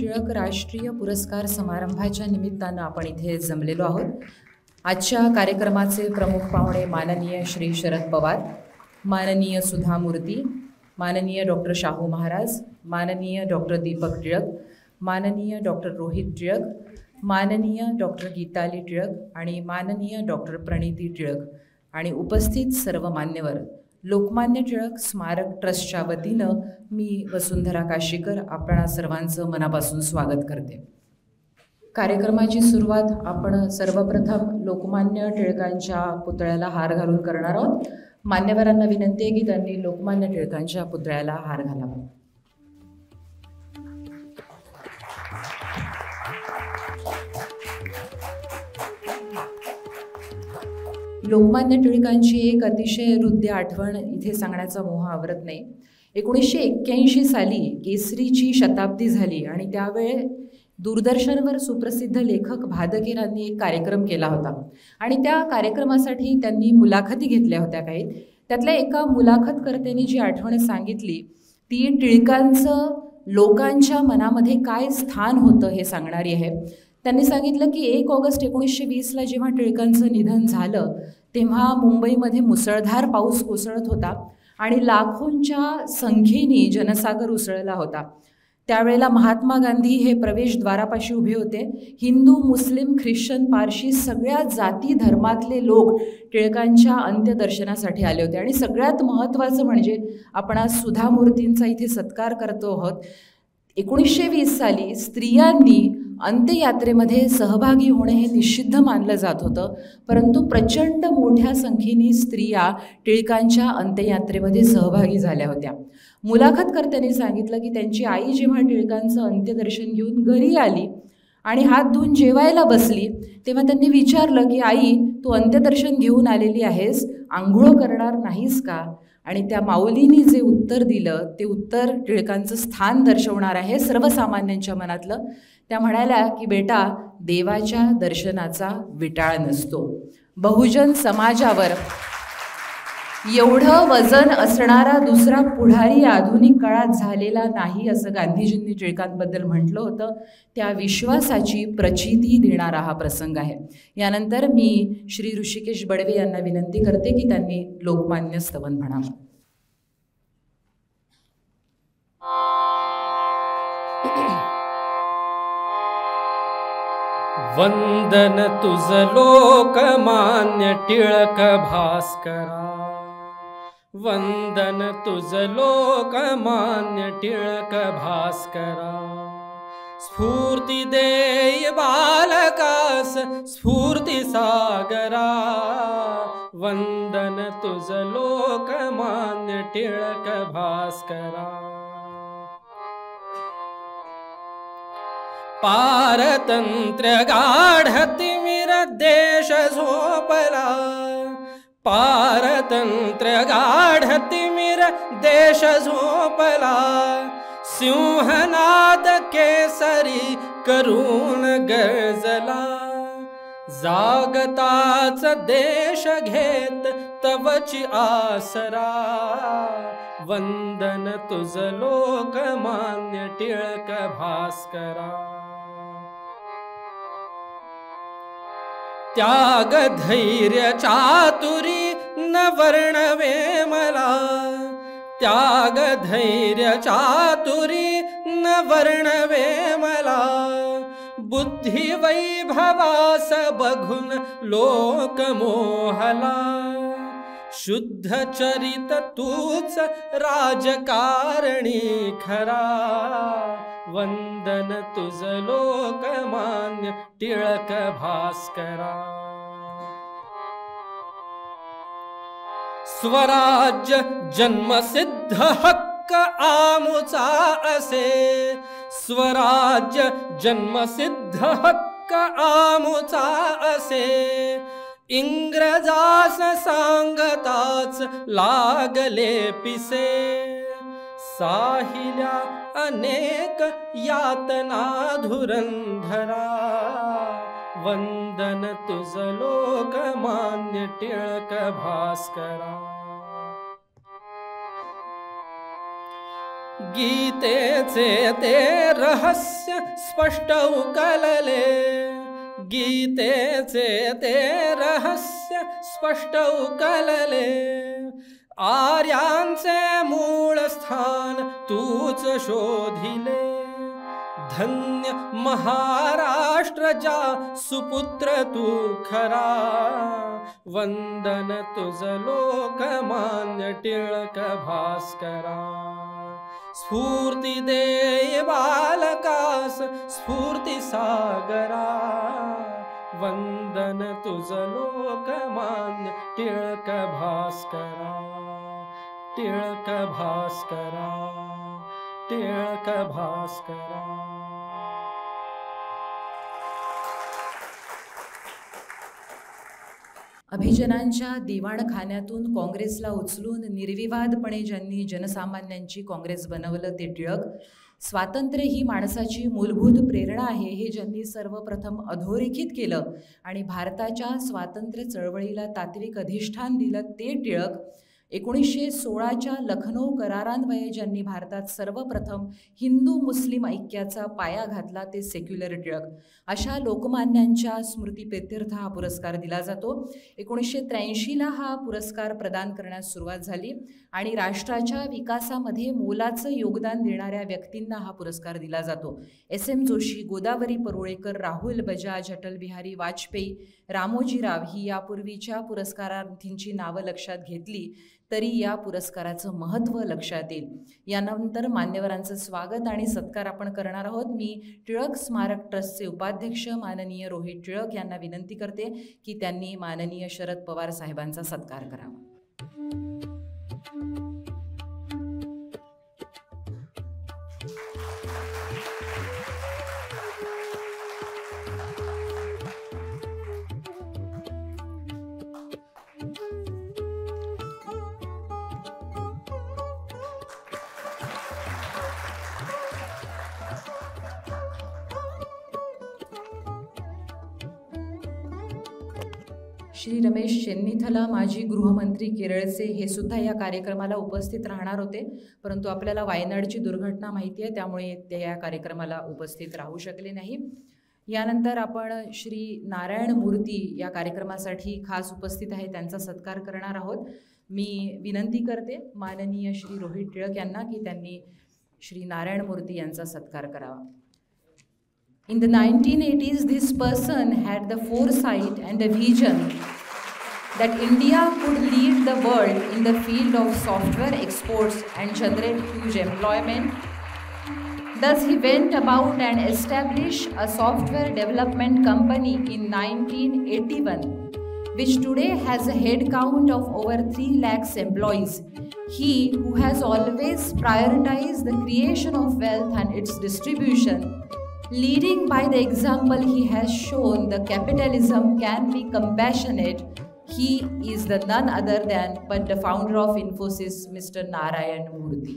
टिळक राष्ट्रीय पुरस्कार समारंभाच्या निमित्तानं आपण इथे जमलेलो आहोत। आजच्या कार्यक्रमाचे प्रमुख पाहुणे माननीय श्री शरद पवार, माननीय सुधा मूर्ती, माननीय डॉक्टर शाहू महाराज, माननीय डॉक्टर दीपक टिळक, माननीय डॉक्टर रोहित टिळक, माननीय डॉक्टर गीताली टिळक आणि माननीय डॉक्टर प्रणिती टिळक आणि उपस्थित सर्व मान्यवर, लोकमान्य टिळक स्मारक ट्रस्टच्या वतीनं मी वसुंधरा काशीकर आपणा सर्वांचं मनापासून स्वागत करते। कार्यक्रमाची सुरुवात आपण सर्वप्रथम लोकमान्य टिळकांच्या पुतळ्याला हार घालून करणार आहोत। मान्यवरांना विनंती आहे की त्यांनी लोकमान्य टिळकांच्या पुतळ्याला हार घालावा। लोकमान्य टिळकांची एक अतिशय हृदय आठवण इथे सांगण्याचा मोह आवरत नाही। 1981 साली केसरीची शताब्दी झाली आणि त्यावेळे दूरदर्शनवर सुप्रसिद्ध लेखक भादकेरांनी एक कार्यक्रम केला होता आणि त्या कार्यक्रमासाठी त्यांनी मुलाखती घेतल्या होत्या काही। त्यातल्या एका मुलाखतकर्त्यांनी जी आठवण सांगितली ती टिळकांचं लोकांच्या मनामध्ये काय स्थान होतं हे सांगणारी आहे। त्यांनी सांगितलं की 1 ऑगस्ट 1920ला जेव्हा टिळकांचं निधन झालं तेव्हा मुंबईमध्ये मुसळधार पाऊस कोसळत होता आणि लाखोंच्या संख्येने जनसागर उसळला होता। त्यावेळेला महात्मा गांधी हे प्रवेशद्वारापाशी उभे होते। हिंदू, मुस्लिम, ख्रिश्चन, पारशी सगळ्या जाती धर्मातले लोक टिळकांच्या अंत्यदर्शनासाठी आले होते आणि सगळ्यात महत्त्वाचं म्हणजे आपण आज सुधा मूर्तींचा इथे सत्कार करतो आहोत। 1920 साली स्त्रियांनी अंत्ययात्रेमध्ये सहभागी होणे हे निषिद्ध मानलं जात होतं, परंतु प्रचंड मोठ्या संख्येने स्त्रिया टिळकांच्या अंत्ययात्रेमध्ये सहभागी झाल्या होत्या। मुलाखतकर्त्यांनी सांगितलं की त्यांची आई जेव्हा टिळकांचं अंत्यदर्शन घेऊन घरी आली आणि हात धुवून जेवायला बसली तेव्हा त्यांनी विचारलं की आई, तू अंत्यदर्शन घेऊन आलेली आहेस, आंघोळ करणार नाहीस का? आणि त्या माऊलींनी जे उत्तर दिलं ते उत्तर टिळकांचं स्थान दर्शवणार आहे सर्वसामान्यांच्या मनातलं। त्या म्हणाल्या की बेटा, देवाच्या दर्शनाचा विटाळ नसतो। बहुजन समाजावर एवढं वजन असणारा दुसरा पुढारी आधुनिक काळात झालेला नाही असं गांधीजींनी टिळकांबद्दल म्हटलं होतं। त्या विश्वासाची प्रचिती देणारा हा प्रसंग आहे। यानंतर मी श्री ऋषिकेश बडवे यांना विनंती करते की त्यांनी लोकमान्य स्तवन म्हणावं। वंदन तुझ लोकमान्य टिळक भास्करा, वंदन तुझ लोकमान्य टिळक भास्करा. स्फूर्ती देय बालकास स्फूर्ती सागरा, वंदन तुझ लोकमान्य टिळक भास्करा. पारतंत्र्य गाढतिमिर देश झोपला, पारतंत्र्य गाढतिमिर देश झोपला. सिंहनाद केसरी करून गर्जला, जागताच देश घेत तवची आसरा. वंदन तुझ लोकमान्य टिळक भास्करा. त्याग धैर्य चातुरी न वर्णवे मला, त्याग धैर्य चातुरी न वर्णवे मला. बुद्धी वैभवास बघून लोक मोहला, शुद्ध चरित तूच राजकारणी खरा. वंदन तुझ लोकमान्य टिळक भास्करा. स्वराज्य जन्मसिद्ध हक्क आमुचा असे, स्वराज्य जन्मसिद्ध हक्क आमुचा असे. इंग्रजास सांगताच लागले पिसे, साहिल्या अनेक यातना धुरंधरा. वंदन तुझ लोकमान्य टिळक भास्करा. गीतेचे ते रहस्य स्पष्ट उकलले, गीतेचे ते रहस्य स्पष्ट उकलले. आर्यांचे मूळ स्थान तूच शोधिले, धन्य महाराष्ट्र जा सुपुत्र तू खरा. वंदन तुझ लोकमान्य टिळक भास्करा. स्फूर्ती देय बालकास स्फूर्ती सागरा, वंदन तुझ लोकमान्य टिळक भास्करा. टिळक भास्करा, टिळक भास्करा. अभिजनांच्या दिवाणखान्यातून काँग्रेसला उचलून निर्विवादपणे ज्यांनी जनसामान्यांची काँग्रेस बनवलं ते टिळक. स्वातंत्र्य ही माणसाची मूलभूत प्रेरणा आहे हे ज्यांनी सर्वप्रथम अधोरेखित केलं आणि भारताच्या स्वातंत्र्य चळवळीला तात्विक अधिष्ठान दिलं ते टिळक. 1916च्या लखनौ करारान्वये ज्यांनी भारतात सर्वप्रथम हिंदू मुस्लिम ऐक्याचा पाया घातला ते सेक्युलर टिळक. अशा लोकमान्यांच्या स्मृतिप्रित्यर्थ हा पुरस्कार दिला जातो. 1983ला हा पुरस्कार प्रदान करण्यास सुरुवात झाली आणि राष्ट्राच्या विकासामध्ये मोलाचं योगदान देणाऱ्या व्यक्तींना हा पुरस्कार दिला जातो. SM जोशी, गोदावरी परुळेकर, राहुल बजाज, अटल बिहारी वाजपेयी, रामोजी राव ही यापूर्वीच्या पुरस्कारार्थींची नावं लक्षात घेतली तरी या पुरस्काराचं महत्त्व लक्षात येईल. यानंतर मान्यवरांचं स्वागत आणि सत्कार आपण करणार आहोत. मी टिळक स्मारक ट्रस्टचे उपाध्यक्ष माननीय रोहित टिळक यांना विनंती करते की त्यांनी माननीय शरद पवार साहेबांचा सत्कार करावा. श्री रमेश चेन्निथला, माजी गृहमंत्री केरळचे, हे सुद्धा या कार्यक्रमाला उपस्थित राहणार होते, परंतु आपल्याला वायनाडची दुर्घटना माहिती आहे त्यामुळे ते या कार्यक्रमाला उपस्थित राहू शकले नाही. यानंतर आपण श्री नारायण मूर्ती या कार्यक्रमासाठी खास उपस्थित आहे त्यांचा सत्कार करणार आहोत. मी विनंती करते माननीय श्री रोहित टिळक यांना की त्यांनी श्री नारायण मूर्ती यांचा सत्कार करावा. In the 1980s, this person had the foresight and the vision that India could lead the world in the field of software exports and generate huge employment. Thus, he went about and established a software development company in 1981, which today has a head count of over 3 lakhs employees. He, who has always prioritized the creation of wealth and its distribution, leading by the example he has shown that capitalism can be compassionate, he is the none other than but the founder of Infosys, Mr. Narayan Murthy.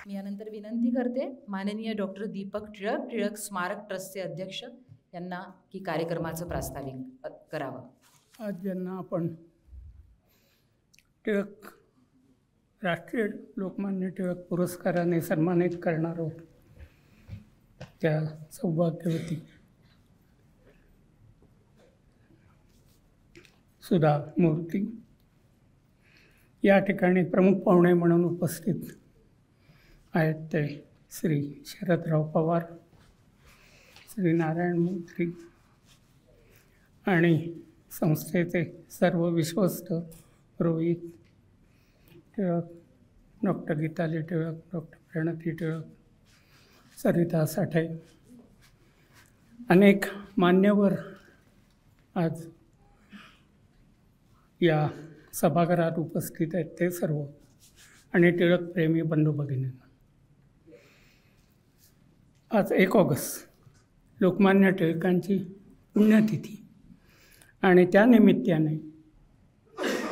मी यानंतर विनंती करते माननीय doctor Deepak Tilak, Tilak स्मारक ट्रस्टचे अध्यक्ष यांना की कार्यक्रमाचं प्रास्ताविक करावं. आज ज्यांना आपण टिळक राष्ट्रीय लोकमान्य टिळक पुरस्काराने सन्मानित करणार आहोत त्या सौभाग्यवती सुधा मूर्ती या ठिकाणी प्रमुख पाहुणे म्हणून उपस्थित आहेत ते श्री शरदराव पवार, श्री नारायण मूर्ती आणि संस्थेचे सर्व विश्वस्त रोहित टिळक, डॉक्टर गीताली टिळक, डॉक्टर प्रणती टिळक, सरिता साठे, अनेक मान्यवर आज या सभागृहात उपस्थित आहेत ते सर्व आणि टिळक प्रेमी बंधू भगिनी. आज 1 ऑगस्ट लोकमान्य टिळकांची पुण्यतिथी आणि त्या निमित्ताने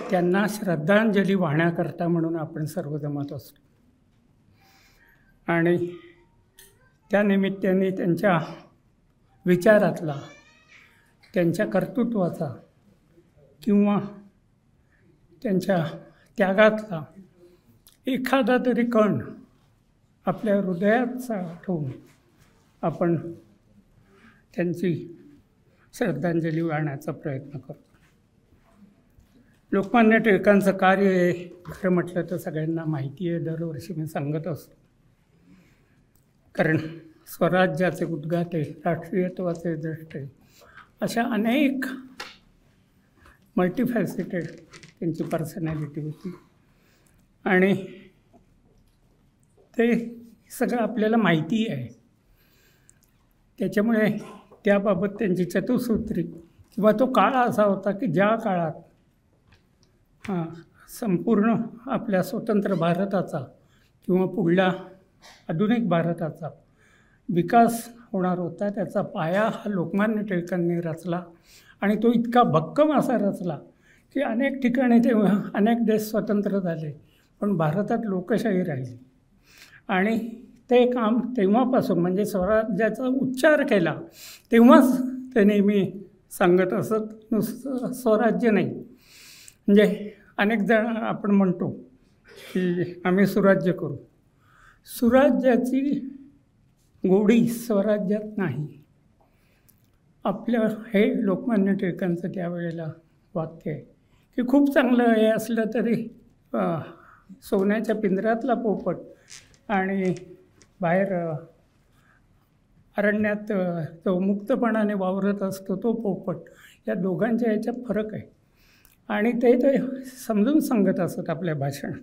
त्यांना श्रद्धांजली वाहण्याकरता म्हणून आपण सर्व जमत असतो आणि त्या निमित्ताने त्यांच्या विचारातला, त्यांच्या कर्तृत्वाचा किंवा त्यांच्या त्यागातला एखादा तरी कण आपल्या हृदयात साठवून आपण त्यांची श्रद्धांजली वाहण्याचा प्रयत्न करतो. लोकमान्य टिळकांचं कार्य हे खरं म्हटलं तर सगळ्यांना माहिती आहे, दरवर्षी मी सांगत असतो. कारण स्वराज्याचे उद्गाते, राष्ट्रीयत्वाचे द्रष्टे, अशा अनेक मल्टीफॅसेटेड त्यांची पर्सनॅलिटी होती आणि ते सगळं आपल्याला माहिती आहे. त्याच्यामुळे त्याबाबत त्यांची चतुसूत्री किंवा तो काळ असा होता की ज्या काळात संपूर्ण आपल्या स्वतंत्र भारताचा किंवा पुढल्या आधुनिक भारताचा विकास होणार होता, त्याचा पाया हा लोकमान्य टिळकांनी रचला आणि तो इतका भक्कम असा रचला की अनेक ठिकाणी तेव्हा अनेक देश स्वतंत्र झाले पण भारतात लोकशाही राहिली. आणि ते काम तेव्हापासून म्हणजे स्वराज्याचा उच्चार केला तेव्हाच ते नेहमी सांगत असत, नुसतं स्वराज्य नाही. म्हणजे अनेक जण आपण म्हणतो की आम्ही सुराज्य करू, सुराज्याची गोडी स्वराज्यात नाही. आपलं हे लोकमान्य टिळकांचं त्यावेळेला वाक्य आहे की खूप चांगलं हे असलं तरी सोन्याच्या पिंजऱ्यातला पोपट आणि बाहेर अरण्यात तो मुक्तपणाने वावरत असतो तो पोपट, या दोघांच्या ह्याच्यात फरक आहे. आणि ते समजून सांगत असत आपल्या भाषणात.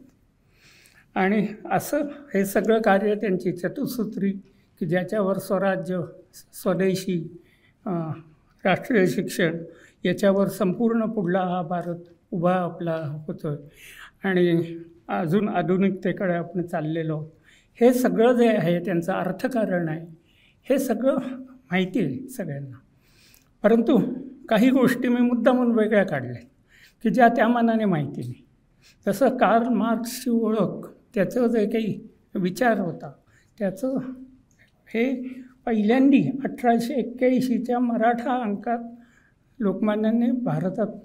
आणि असं हे सगळं कार्य त्यांची चतुसूत्री की ज्याच्यावर स्वराज्य, स्वदेशी, राष्ट्रीय शिक्षण याच्यावर संपूर्ण पुढला हा भारत उभा आपला होतो आहे आणि अजून आधुनिकतेकडे आपण चाललेलो आहोत. हे सगळं जे आहे त्यांचं अर्थकारण आहे, हे सगळं माहिती आहे सगळ्यांना. परंतु काही गोष्टी मी मुद्दामून वेगळ्या काढल्या की ज्या त्या मानाने माहिती नाही. जसं कार्ल मार्क्सची ओळख, त्याचं जे काही विचार होता त्याचं हे पहिल्यांदी 1881च्या मराठा अंकात लोकमान्यांनी भारतात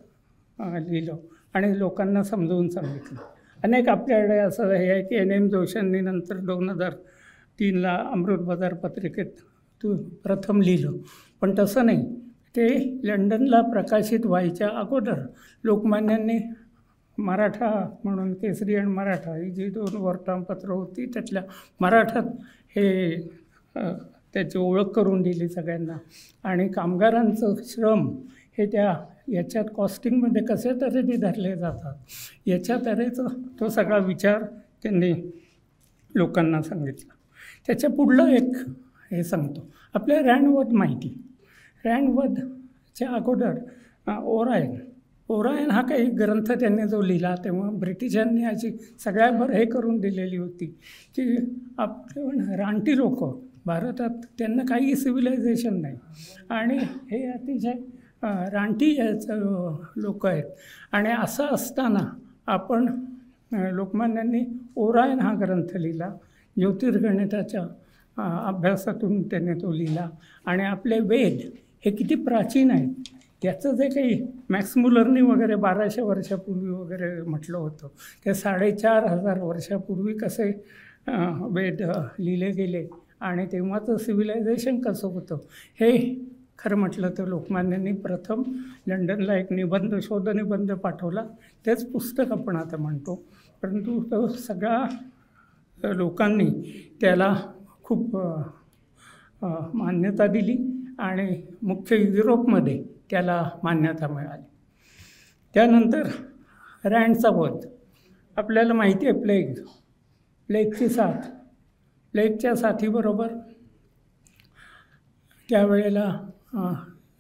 लिहिलं आणि लोकांना समजवून सांगितलं. अनेक आपल्याकडे असं हे आहे की NM जोशांनी नंतर 2003ला अमृत बाजार पत्रिकेत प्रथम लिहिलं, पण तसं नाही. ते लंडनला प्रकाशित व्हायच्या अगोदर लोकमान्यांनी मराठा म्हणून केसरी आणि मराठा ही जी 2 वर्तमानपत्रं होती त्यातल्या मराठात हे त्याची ओळख करून दिली सगळ्यांना. आणि कामगारांचं श्रम हे याच्यात कॉस्टिंगमध्ये कसे तऱ्हेने धरले जातात याच्या तऱ्हेचा तो सगळा विचार त्यांनी लोकांना सांगितला. त्याच्या पुढलं एक हे सांगतो, आपल्या रँडवध माहिती. रँडवधच्या अगोदर ओरायन हा काही ग्रंथ त्यांनी जो लिहिला तेव्हा ब्रिटिशांनी अशी सगळ्याभर हे करून दिलेली होती की आपले रानटी लोक भारतात त्यांना काही सिव्हिलायझेशन नाही आणि हे अतिशय रानटी याचं लोक आहेत. आणि असं असताना आपण लोकमान्यांनी ओरायन हा ग्रंथ लिहिला, ज्योतिर्गणिताच्या अभ्यासातून त्याने तो लिहिला. आणि आपले वेद हे किती प्राचीन आहेत याचं जे काही मॅक्स मुलरनी वगैरे 1200 वर्षापूर्वी वगैरे म्हटलं होतं ते 4500 वर्षापूर्वी कसे वेद लिहिले गेले आणि तेव्हाचं सिव्हिलायझेशन कसं होतं हे खरं म्हटलं तर लोकमान्यांनी प्रथम लंडनला एक शोधनिबंध पाठवला. तेच पुस्तक आपण आता म्हणतो. परंतु तो सगळ्या लोकांनी त्याला खूप मान्यता दिली आणि मुख्य युरोपमध्ये त्याला मान्यता मिळाली. त्यानंतर रँडचा वध. आपल्याला माहिती आहे प्लेगची साथ. प्लेगच्या साथीबरोबर त्यावेळेला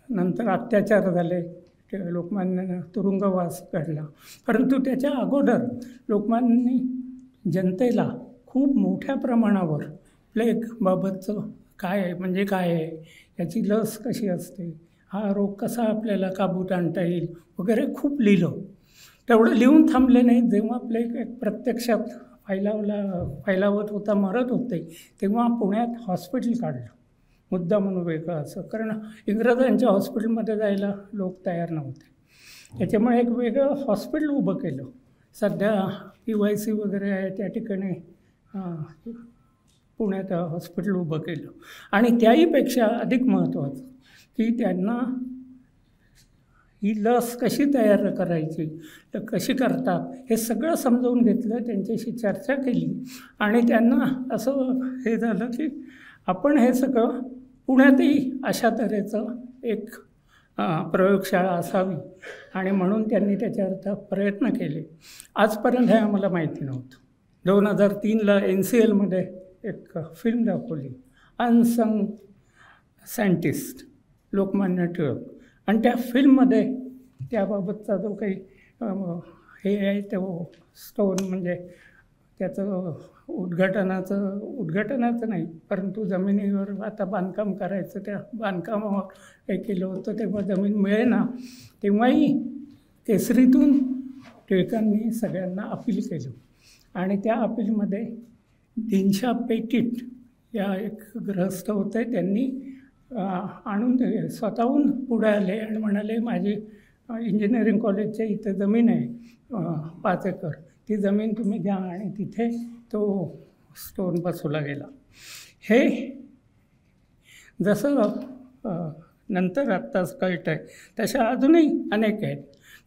नंतर अत्याचार झाले, लोकमान्यानं तुरुंगवास घडला. परंतु त्याच्या अगोदर लोकमान्यांनी जनतेला खूप मोठ्या प्रमाणावर प्लेगबाबतचं काय आहे म्हणजे काय आहे, याची लस कशी असते, हा रोग कसा आपल्याला काबूत आणता येईल वगैरे खूप लिहिलं. तेवढं लिहून थांबले नाही. जेव्हा प्लेग प्रत्यक्षात फैलावत होता, मरत होते, तेव्हा पुण्यात हॉस्पिटल काढलं मुद्दा म्हणून वेगळं असं, कारण इंग्रजांच्या हॉस्पिटलमध्ये जायला लोक तयार नव्हते. त्याच्यामुळे एक वेगळं हॉस्पिटल उभं केलं. सध्या PYC वगैरे आहे त्या ठिकाणी पुण्यात हॉस्पिटल उभं केलं. आणि त्याहीपेक्षा अधिक महत्त्वाचं की त्यांना ही लस कशी तयार करायची, तर कशी करतात हे सगळं समजावून घेतलं, त्यांच्याशी चर्चा केली. आणि त्यांना असं हे झालं की आपण हे सगळं पुण्यातही अशा तऱ्हेचं एक प्रयोगशाळा असावी आणि म्हणून त्यांनी त्याच्यावर प्रयत्न केले. आजपर्यंत हे आम्हाला माहिती नव्हतं. 2003ला NCLमध्ये एक फिल्म दाखवली, अनसंग सायंटिस्ट, लोकमान्य टिळक. आणि त्या फिल्ममध्ये त्याबाबतचा जो काही हे आहे तो स्टोन म्हणजे त्याचं उद्घाटनाचं नाही, परंतु जमिनीवर आता बांधकाम करायचं, त्या बांधकामावर हे केलं होतं. तेव्हा जमीन मिळेना, तेव्हाही केसरीतून टिळकांनी सगळ्यांना अपील केलं. आणि त्या अपीलमध्ये दिनशा पेटीट या एक गृहस्थ होते, त्यांनी आणून स्वतःहून पुढे आले आणि म्हणाले माझी इंजिनिअरिंग कॉलेजच्या इथं जमीन आहे 5 एकर, ती जमीन तुम्ही घ्या. आणि तिथे तो स्टोन बसवला गेला. हे जसं नंतर आत्ताच कळतं आहे तशा अजूनही अनेक आहेत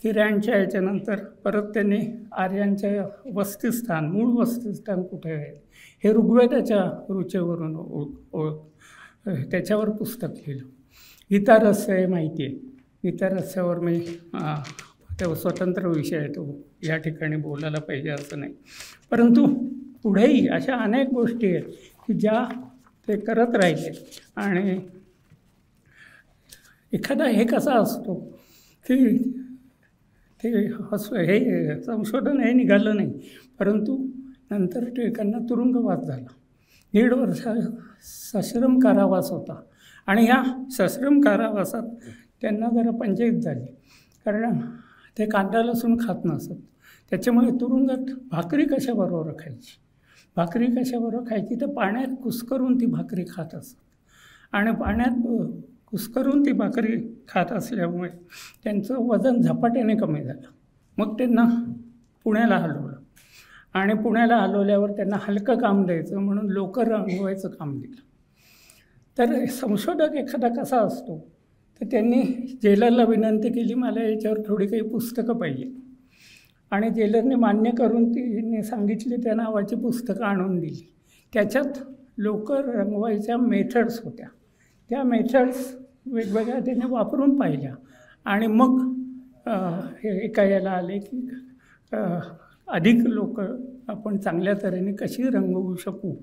की रँडच्या याच्यानंतर परत त्यांनी आर्यांच्या मूळ वस्तीस्थान कुठे आहे हे ऋग्वेदाच्या रुचेवरून त्याच्यावर पुस्तक लिहिलं. गीतारहस्य माहिती आहे. गीतारहस्यावर मी तो स्वतंत्र विषय आहे, तो या ठिकाणी बोलायला पाहिजे असं नाही. परंतु पुढेही अशा अनेक गोष्टी आहेत की ज्या ते करत राहिले. आणि एखादा हे कसा असतो की ते हे संशोधन हे निघालं नाही, परंतु नंतर टिळकांना तुरुंगवास झाला. 1.5 वर्ष सश्रम कारावास होता. आणि ह्या सश्रम कारावासात त्यांना जरा पंचायत झाली, कारण ते कांदा लसूण खात नसत. त्याच्यामुळे तुरुंगात भाकरी कशाबरोबर खायची तर पाण्यात कुस्करून ती भाकरी खात असत. आणि पाण्यात कुस्करून ती भाकरी खात असल्यामुळे त्यांचं वजन झपाट्याने कमी झालं. मग त्यांना पुण्याला हलवलं. आणि पुण्याला हलवल्यावर त्यांना हलकं काम द्यायचं म्हणून लोकर रंगवायचं काम दिलं. तर संशोधक एखादा कसा असतो तर त्यांनी जेलरला विनंती केली, मला याच्यावर थोडी काही पुस्तकं पाहिजे. आणि जेलरने मान्य करून तिने सांगितली त्या नावाची पुस्तकं आणून दिली. त्याच्यात लोक रंगवायच्या मेथड्स होत्या. त्या मेथड्स वेगवेगळ्या त्याने वापरून पाहिल्या आणि मग हे एका याला आले की अधिक लोक आपण चांगल्या तऱ्हेने कशी रंगवू शकू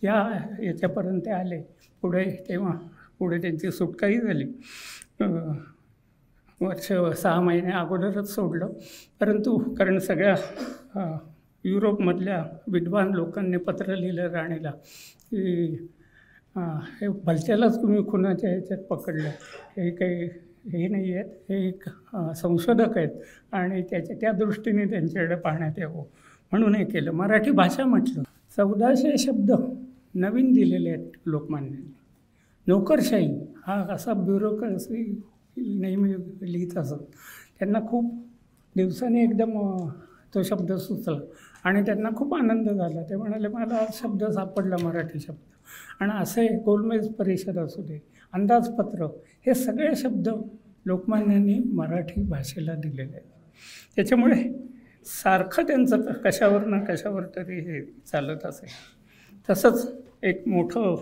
याच्यापर्यंत ते आले. पुढे त्यांची सुटकाही झाली. वर्ष 6 महिने अगोदरच सोडलं. परंतु कारण सगळ्या युरोपमधल्या विद्वान लोकांनी पत्र लिहिलं राणीला की हे भलत्यालाच तुम्ही खुनाच्या ह्याच्यात पकडलं, हे काही हे नाही आहेत, हे एक संशोधक आहेत आणि त्या दृष्टीने त्यांच्याकडे पाहण्यात यावं म्हणून हे केलं. मराठी भाषा म्हटलं 1400 शब्द नवीन दिलेले आहेत लोकमान्यांनी. नोकरशाही हा असा ब्युरोक्रेसी नेहमी लिहित असत. त्यांना खूप दिवसांनी एकदम तो शब्द सुचला आणि त्यांना खूप आनंद झाला. ते म्हणाले मला शब्द सापडला, मराठी शब्द. आणि असे गोलमेज परिषद असू दे, अंदाजपत्र, हे सगळे शब्द लोकमान्यांनी मराठी भाषेला दिलेले आहेत. त्याच्यामुळे सारखं त्यांचं कशावर ना कशावर तरी हे चालत असेल. तसंच एक मोठं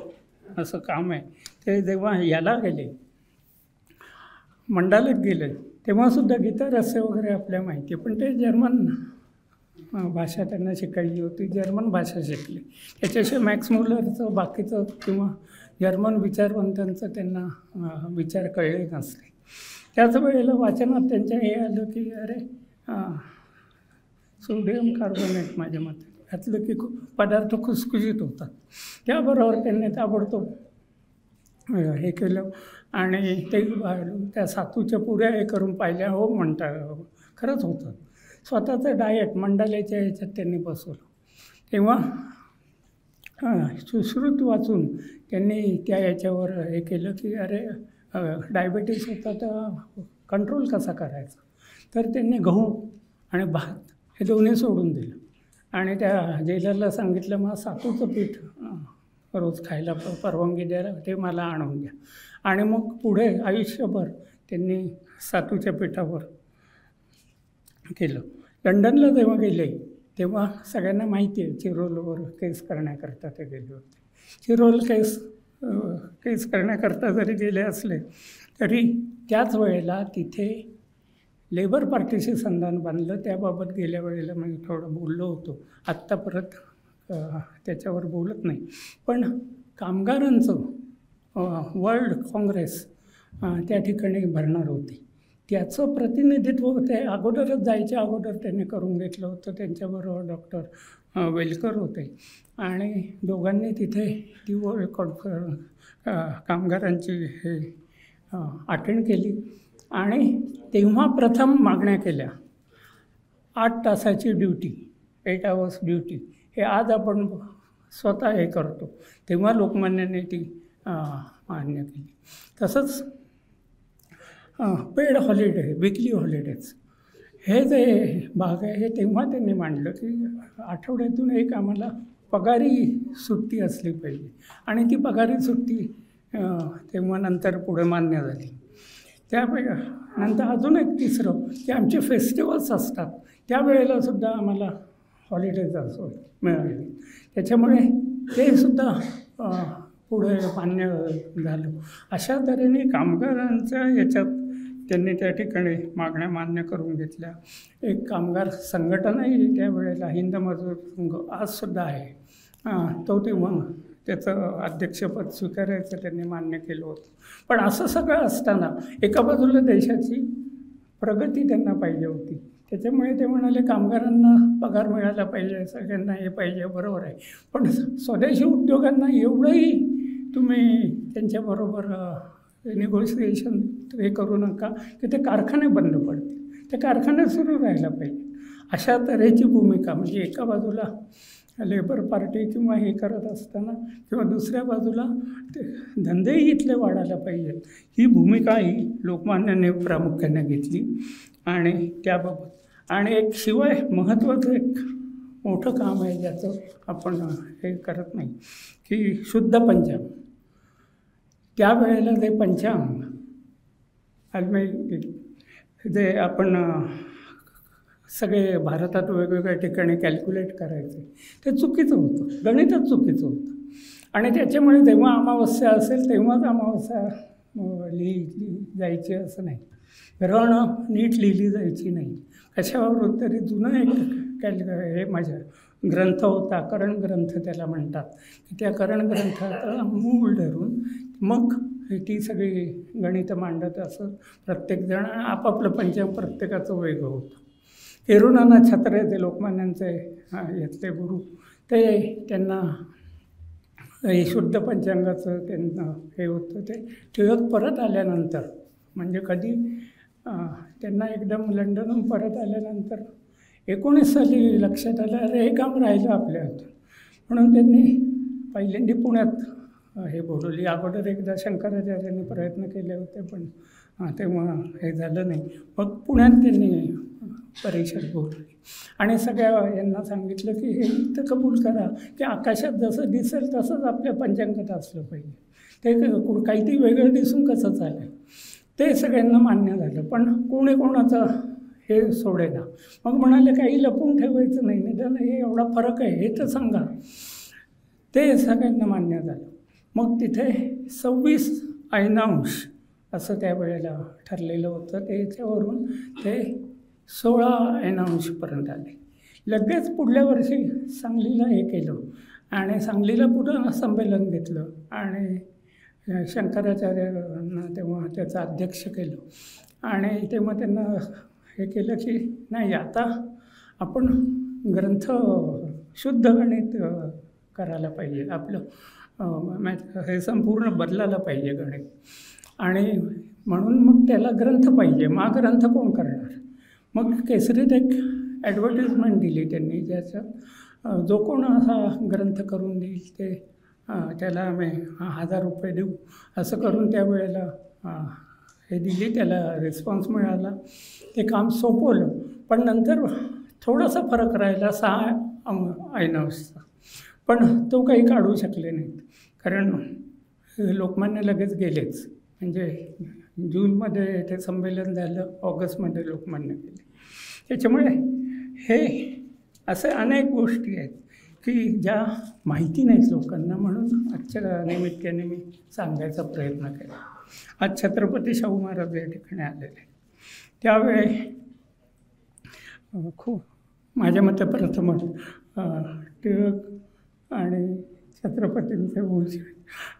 असं काम आहे ते जेव्हा याला गेले, मंडालेत गेले, तेव्हासुद्धा गीता रस्य वगैरे आपल्या माहिती, पण ते जर्मन भाषा त्यांना शिकायची होती. जर्मन भाषा शिकली. त्याच्याशिवाय मॅक्स मुलरचं बाकीचं किंवा जर्मन विचारवंतांचं त्यांना विचार कळले नसले. त्याच वेळेला वाचनात त्यांच्या हे आलं की अरे सोडियम कार्बोनेट माझ्या मते घातलं की पदार्थ खुसखुशीत होतात. त्याबरोबर त्यांनी ताबडतोब हे केलं आणि ते त्या सातूच्या पुऱ्या हे करून पाहिल्या. हो म्हणता खरंच होतं. स्वतःचं डाएट मंडालेच्या ह्याच्यात त्यांनी बसवलं. तेव्हा सुश्रुत वाचून त्यांनी त्या याच्यावर हे केलं की अरे डायबिटीस होता तर कंट्रोल कसा करायचा. तर त्यांनी गहू आणि भात हे दोन्ही सोडून दिलं आणि त्या जेलरला सांगितलं मग सातूचं पीठ रोज खायला परवानगी द्यायला ते मला आणून द्या. आणि मग पुढे आयुष्यभर त्यांनी सातूच्या पिठावर केलं. लंडनला जेव्हा गेले तेव्हा सगळ्यांना माहिती आहे चिरोलवर केस करण्याकरता ते गेले होते. चिरोल केस करण्याकरता जरी गेले असले तरी त्याच वेळेला तिथे लेबर पार्टीशी संधान बांधलं. त्याबाबत गेल्या वेळेला मी थोडं बोललो होतो. आत्ता परत त्याच्यावर बोलत नाही. पण कामगारांचं वर्ल्ड काँग्रेस त्या ठिकाणी भरणार होती. त्याचं प्रतिनिधित्व ते अगोदरच जायच्या अगोदर त्यांनी करून घेतलं होतं. त्यांच्याबरोबर डॉक्टर वेलकर होते आणि दोघांनी तिथे ती वर्ल्ड कामगारांची हे अटेंड केली. आणि तेव्हा प्रथम मागण्या केल्या 8 तासाची ड्युटी, 8 आवर्स ड्युटी. हे आज आपण स्वतः हे करतो. तेव्हा लोकमान्यांनी ती मान्य केली. तसंच पेड हॉलिडे, विकली हॉलिडेज हे जे भाग आहे हे तेव्हा त्यांनी मांडलं की आठवड्यातून एक आम्हाला पगारी सुट्टी असली पाहिजे. आणि ती पगारी सुट्टी तेव्हा नंतर पुढे मान्य झाली. नंतर अजून एक तिसरं की आमचे फेस्टिवल्स असतात त्यावेळेला सुद्धा आम्हाला हॉलिडेज असो मिळाले. त्याच्यामुळे ते सुद्धा पुढे मान्य झालं. अशा तऱ्हेने कामगारांच्या याच्यात त्यांनी त्या ठिकाणी मागण्या मान्य करून घेतल्या. एक कामगार संघटनाही त्यावेळेला हिंद मजूर संघ आजसुद्धा आहे. तो तेव्हा त्याचं अध्यक्षपद स्वीकारायचं त्यांनी मान्य केलं होतं. पण असं सगळं असताना एका बाजूला देशाची प्रगती त्यांना पाहिजे होती. त्याच्यामुळे ते म्हणाले कामगारांना पगार मिळाला पाहिजे, सगळ्यांना हे पाहिजे, बरोबर आहे. पण स्वदेशी उद्योगांना एवढंही तुम्ही त्यांच्याबरोबर निगोशिएशन हे करू नका की ते कारखाने बंद पडतील. ते कारखाने सुरू राहायला पाहिजे. अशा तऱ्हेची भूमिका म्हणजे एका बाजूला लेबर पार्टी किंवा हे करत असताना किंवा दुसऱ्या बाजूला ते धंदेही इथले वाढायला पाहिजेत. ही भूमिका ही लोकमान्यांनी प्रामुख्याने घेतली. आणि त्याबाबत आणि एक शिवाय महत्त्वाचं एक मोठं काम आहे ज्याचं आपण हे करत नाही की शुद्ध पंचांग. त्यावेळेला ते पंचांग जे आपण सगळे भारतात वेगवेगळ्या ठिकाणी कॅल्क्युलेट करायचे, ते चुकीचं होतं, गणितच चुकीचं होतं. आणि त्याच्यामुळे जेव्हा अमावस्या असेल तेव्हाच अमावस्या लिहिली जायची असं नाही, ग्रहणं नीट लिहिली जायची नाही. कशावरून तरी जुनं एक हे माझ्या ग्रंथ होता, करण ग्रंथ त्याला म्हणतात, की त्या करण ग्रंथाचा मूळ धरून मग ती सगळी गणितं मांडत असं प्रत्येकजण आपापलं पंचांग प्रत्येकाचं वेगळं होतं. हिरुनाना छत्रे ते लोकमान्यांचे यातले गुरु, ते त्यांना हे शुद्ध पंचांगाचं त्यांना हे होतं. ते टिळक परत आल्यानंतर, म्हणजे कधी त्यांना एकदम लंडनहून परत आल्यानंतर 19 साली लक्षात आलं, अरे हे काम राहिलं आपल्या हातून, म्हणून त्यांनी पहिल्यांदा पुण्यात हे बोलवली. अगोदर एकदा शंकराचार्यांनी प्रयत्न केले होते, पण तेव्हा हे झालं नाही. मग पुण्यात त्यांनी परिषद बोलवली आणि सगळ्या यांना सांगितलं की हे इथं कबूल करा की आकाशात जसं दिसेल तसंच आपल्या पंचांगात असलं पाहिजे, ते काहीतरी वेगळं दिसून कसं चालेल. ते सगळ्यांना मान्य झालं, पण कोणी कोणाचं हे सोडेना. मग म्हणाले काही लपून ठेवायचं नाही, निदान हे एवढा फरक आहे हे तर सांगा. ते सगळ्यांना मान्य झालं. मग तिथे 26 ऐनांश असं त्यावेळेला ठरलेलं होतं, त्याच्यावरून ते 16 ऐनांशपर्यंत आले. लगेच पुढल्या वर्षी सांगलीला हे केलं आणि सांगलीला पुन्हा संमेलन घेतलं आणि शंकराचार्यांना तेव्हा त्याचं अध्यक्ष केलं. आणि तेव्हा त्यांना हे केलं की नाही, आता आपण ग्रंथ शुद्ध गणित करायला पाहिजे, आपलं हे संपूर्ण बदलायला पाहिजे गणित. आणि म्हणून मग त्याला ग्रंथ पाहिजे. मग ग्रंथ कोण करणार? मग केसरीत एक ॲडव्हर्टिजमेंट दिली त्यांनी, ज्याच्यात जो कोण असा ग्रंथ करून देईल ते त्याला आम्ही 1000 रुपये देऊ, असं करून त्यावेळेला हे दिली. त्याला रिस्पॉन्स मिळाला, ते काम सोपवलं. पण नंतर थोडासा फरक राहिला 6 ऐनांशचा, पण तो काही काढू शकले नाहीत, कारण लोकमान्य लगेच गेलेच. म्हणजे जूनमध्ये ते संमेलन झालं, ऑगस्टमध्ये लोकमान्य गेले. त्याच्यामुळे हे असे अनेक गोष्टी आहेत की ज्या माहिती नाहीत लोकांना, म्हणून आजच्या निमित्ताने मी सांगायचा प्रयत्न केला. आज छत्रपती शाहू महाराज या ठिकाणी आलेले, त्यावेळी खूप माझ्या मते प्रथमच टिळक आणि छत्रपतींचे वंश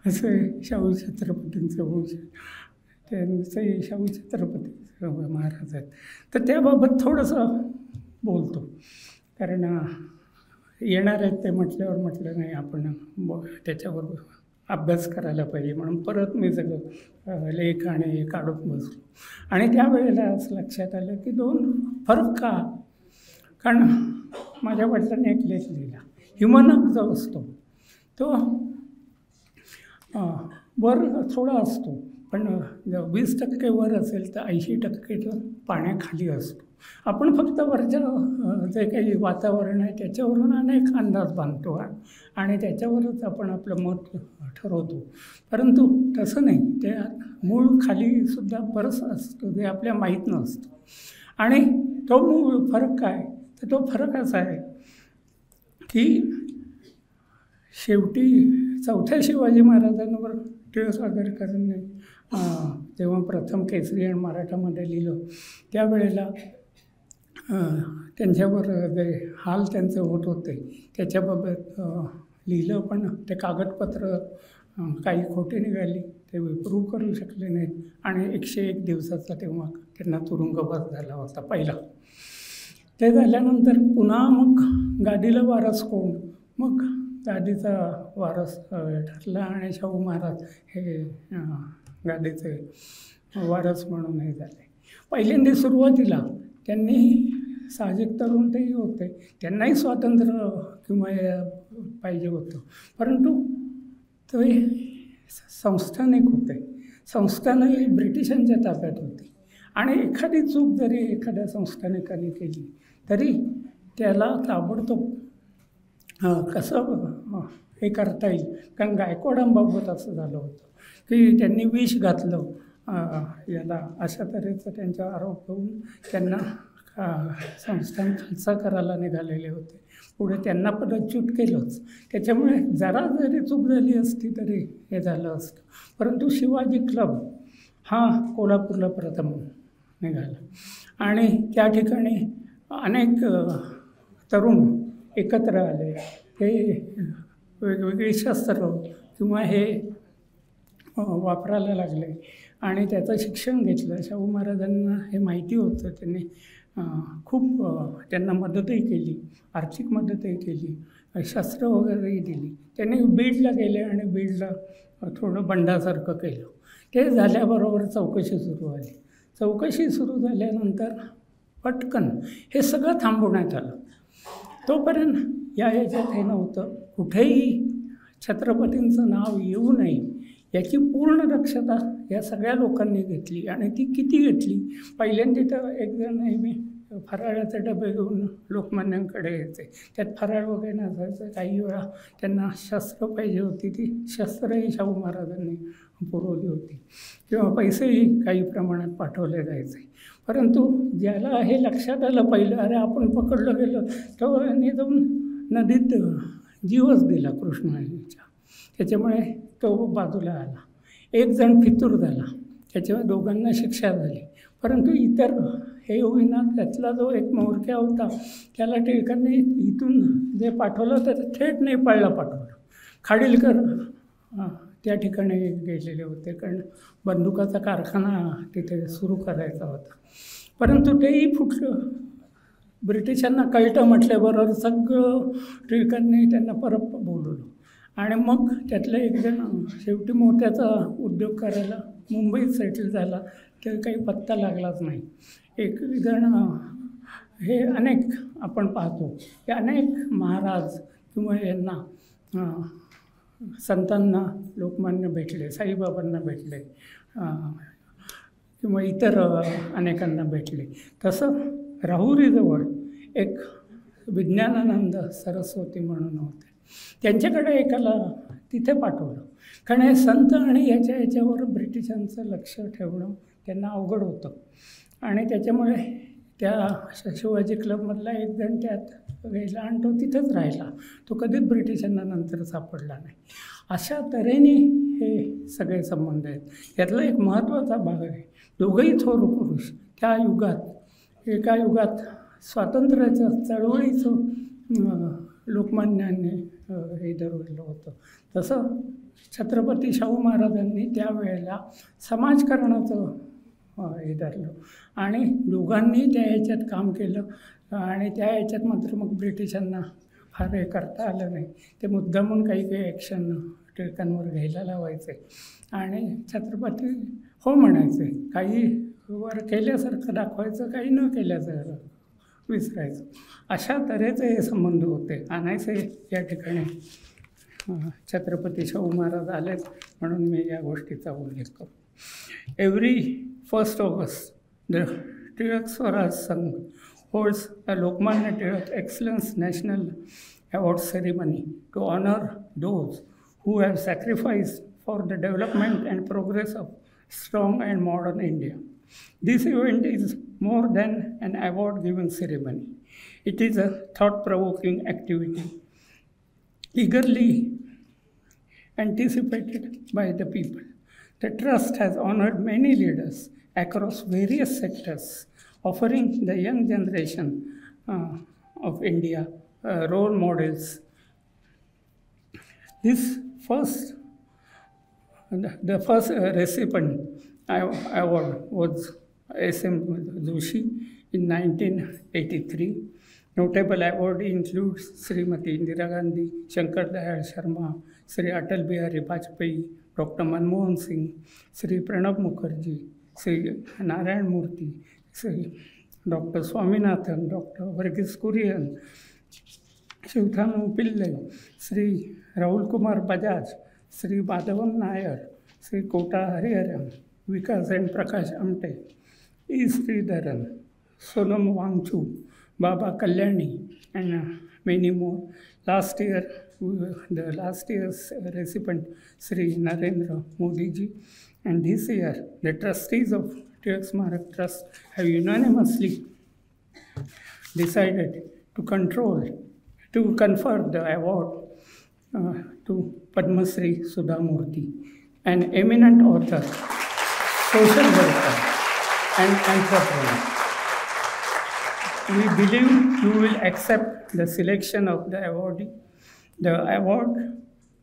असे शाहू छत्रपतींचे वंश, त्यांचे शाहू छत्रपती महाराज आहेत. तर त्याबाबत थोडंसं बोलतो, कारण येणार आहेत ते म्हटलं नाही आपण त्याच्यावर अभ्यास करायला पाहिजे, म्हणून परत मी सगळं लेख आणि हे काढून बसलो. आणि त्यावेळेला असं लक्षात आलं की 2 फरक का? कारण माझ्या वडिलांनी एक लेख लिहिला, हिमनग जो असतो तो वर थोडा असतो, पण 20% वर असेल तर 80% तो पाण्याखाली असतो. आपण फक्त वरच्या जे काही वातावरण आहे त्याच्यावरून अनेक अंदाज बांधतो आणि त्याच्यावरच आपण आपलं मत ठरवतो, परंतु तसं नाही. ते मूळ खालीसुद्धा बरंच असतं जे आपल्या माहीत नसतं. आणि तो मूळ फरक काय? तर तो फरक असा आहे की शेवटी 4थ्या शिवाजी महाराजांवर टिळक आगरकरांनी जेव्हा प्रथम केसरी आणि मराठामध्ये लिहिलं, त्यावेळेला त्यांच्यावर जे हाल त्यांचे होत होते त्याच्याबाबत लिहिलं, पण ते कागदपत्र काही खोटे निघाली, ते प्रूव्ह करू शकले नाहीत. आणि 101 दिवसाचा तेव्हा त्यांना तुरुंगवास झाला होता पहिला. ते झाल्यानंतर पुन्हा मग गादीला वारस कोण? मग गादीचा वारस ठरला आणि शाहू महाराज हे गादीचे वारस म्हणून हे झाले. पहिल्यांदा सुरुवातीला त्यांनी साहजिक तरुण तेही होते, त्यांनाही स्वातंत्र्य किंवा पाहिजे होतं, परंतु ते संस्थानिक होते. संस्थानही ब्रिटिशांच्या ताब्यात होती आणि एखादी चूक जरी एखाद्या संस्थानिकाने केली तरी त्याला ताबडतोब कसं हे करता येईल. कारण गायकवाडांबाबत असं झालं होतं की त्यांनी विष घातलं याला, अशा तऱ्हेचा त्यांचा आरोप होऊन त्यांना संस्थान खालसा करायला निघालेले होते. पुढे त्यांना पदच्युत केलंच. त्याच्यामुळे जरा जरी चूक झाली असती तरी हे झालं असतं. परंतु शिवाजी क्लब हा कोल्हापूरला प्रथम निघाला आणि त्या ठिकाणी अनेक तरुण एकत्र आले. हे वेगवेगळी शस्त्र किंवा हे वापरायला लागले आणि त्याचं शिक्षण घेतलं. शाहू महाराजांना हे माहिती होतं. त्यांनी खूप त्यांना मदतही केली, आर्थिक मदतही केली, शस्त्र वगैरेही दिली. त्यांनी बीडला गेले आणि बीडला थोडं बंडासारखं केलं. ते झाल्याबरोबर चौकशी सुरू झाली. चौकशी सुरू झाल्यानंतर पटकन हे सगळं थांबवण्यात आलं. तोपर्यंत याच्यात हे नव्हतं, कुठेही छत्रपतींचं नाव येऊ नये याची पूर्ण दक्षता या सगळ्या लोकांनी घेतली. आणि ती किती घेतली? पहिल्यांदा तर एक जण नेहमी फराळाचे डबे घेऊन लोकमान्यांकडे यायचे. त्यात फराळ वगैरे नसायचं. काही वेळा त्यांना शस्त्र पाहिजे होती, ती शस्त्रही शाहू महाराजांनी पुरवली होती किंवा पैसेही काही प्रमाणात पाठवले जायचे. परंतु ज्याला हे लक्षात आलं पहिलं, अरे आपण पकडलं गेलं, तर यांनी जाऊन नदीत जीवच दिला कृष्णाच्या. त्याच्यामुळे तो बाजूला आला. एक जण फितूर झाला, त्याच्यामुळे दोघांना शिक्षा झाली. परंतु इतर हे होईना. त्यातला जो एक मोरक्या होता त्याला टिळकांनी इथून जे पाठवलं तर थेट नेपाळला पाठवलं. खाडीलकर त्या ठिकाणी गेलेले होते, कारण बंदुकाचा कारखाना तिथे सुरू करायचा होता. परंतु तेही फुटलं. ब्रिटिशांना कळतं म्हटल्याबरोबर सगळं टिळकांनी त्यांना परत बोलवलं. आणि मग त्यातलं एक जण शेवटी मोत्याचा उद्योग करायला मुंबईत सेटल झाला. तर काही पत्ता लागलाच नाही. एक जण हे अनेक आपण पाहतो की अनेक महाराज किंवा यांना संतांना लोकमान्य भेटले, साईबाबांना भेटले किंवा इतर अनेकांना भेटले. तसं राहुरीजवळ एक विज्ञानानंद सरस्वती म्हणून होते. त्यांच्याकडे एकाला तिथे पाठवलं, कारण हे संत आणि याच्यावर ब्रिटिशांचं लक्ष ठेवणं त्यांना अवघड होतं. आणि त्याच्यामुळे त्या शिवाजी क्लबमधला एक जण त्यात गेला आणि तो तिथंच राहिला. तो कधीच ब्रिटिशांना नंतर सापडला नाही. अशा तऱ्हेने हे सगळे संबंध आहेत. यातला एक महत्त्वाचा भाग आहे, दोघंही थोर पुरुष त्या युगात, एका युगात स्वातंत्र्याचं चळवळीचं लोकमान्यांनी हे धरवलेलं होतं. तसं छत्रपती शाहू महाराजांनी त्यावेळेला समाजकारणाचं हे धरलं आणि दोघांनी त्या ह्याच्यात काम केलं. आणि त्या ह्याच्यात मात्र मग ब्रिटिशांना फार हे करता आलं नाही. ते मुद्दामून काही ॲक्शन टिळकांवर घ्यायला लावायचे आणि छत्रपती हो म्हणायचे. काही वर केल्यासारखं दाखवायचं, काही न केल्यासारखं विसरायचं. अशा तऱ्हेचे हे संबंध होते. आणायचे या ठिकाणी छत्रपती शाहू महाराज आलेत म्हणून मी या गोष्टीचा उल्लेख करतो. Every 1 August the Tilak Swaraj संघ holds a Lokmanya Tilak Excellence National Award ceremony to honor those who have sacrificed for the development and progress of strong and modern India. This event is more than an award-giving ceremony. It is a thought-provoking activity, eagerly anticipated by the people. The Trust has honored many leaders across various sectors, offering the young generation of India role models. The first recipient award was S.M. Joshi in 1983. Notable awardee includes Srimati Indira Gandhi, Shankar Dayal Sharma, Sri Atal Bihari Vajpayee, Dr. Manmohan Singh, Sri Pranab Mukherjee, Sri Narayan Murthy, Sri Dr. Swaminathan, Dr. Varghese Kurian, Shivthanu Pillai, Sri Rahul Kumar Bajaj, Sri Madhavan Nair, Sri Kota Hariharan, Vikas and Prakash Amte, E. Sridharan, Sonam Wangchu, Baba Kalyani, and many more. The last year's recipient, Sri Narendra Modi ji, and this year the trustees of Tilak Smarak Trust have unanimously decided to confer the award to Padma Shri Sudha Murthy, an eminent author, social worker, and entrepreneur. We believe you will accept the selection of the awardee. The award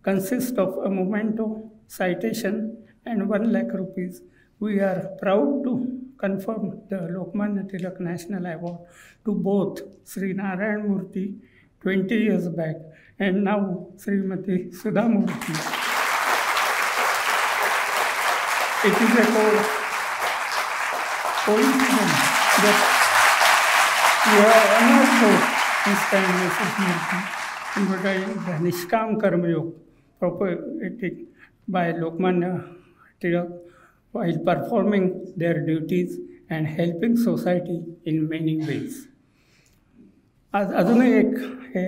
consists of a memento, citation, and 1 lakh rupees. We are proud to confirm the Lokmanya Tilak National Award to both Sri Narayan Murthy 20 years back and now Srimati Sudha Murthy. It is a coincidence that you are honored both this time, Mrs. Murthy, the Nishkam Karma Yoga propagated by Lokmanya Tilak while performing their duties and helping society in many ways. आज अजूनही एक हे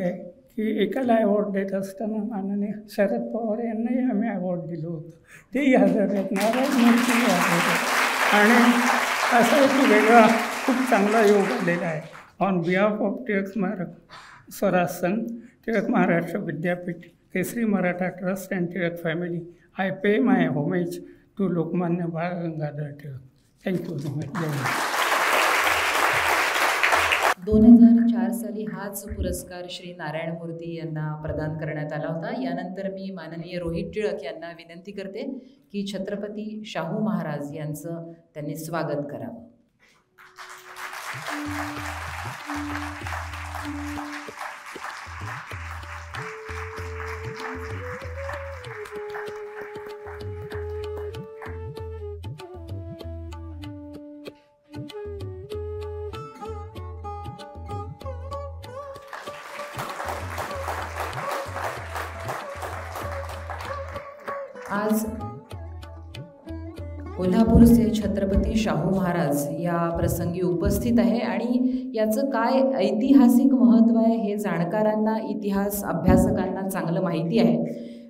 की एकाला award देत असताना माननीय शरद पवार यांनाही आम्ही अवॉर्ड दिलं होतं, तेही हजर आहेत, नारायण मूर्ती हजर आहेत. आणि असा एक वेगळा खूप चांगला योग आलेला आहे. ऑन बिहाफ ऑफ टिळक स्मारक स्वराज संघ, Tilak Maharashtra Vidyapeeth, Kesari Maratha trust and Tilak family, I pay my homage to Lokmanya Bal Gangadhar Tilak. Thank you so much. 2004 साली हाच पुरस्कार श्री नारायण मूर्ती यांना प्रदान करण्यात आला होता. यानंतर मी माननीय रोहित टिळक यांना विनंती करते की छत्रपती शाहू महाराज यांचं त्यांनी स्वागत करावं. आज कोल्हापूरचे छत्रपती शाहू महाराज या प्रसंगी उपस्थित आहे आणि याचं काय ऐतिहासिक महत्त्व आहे हे जाणकारांना, इतिहास अभ्यासकांना चांगलं माहिती आहे.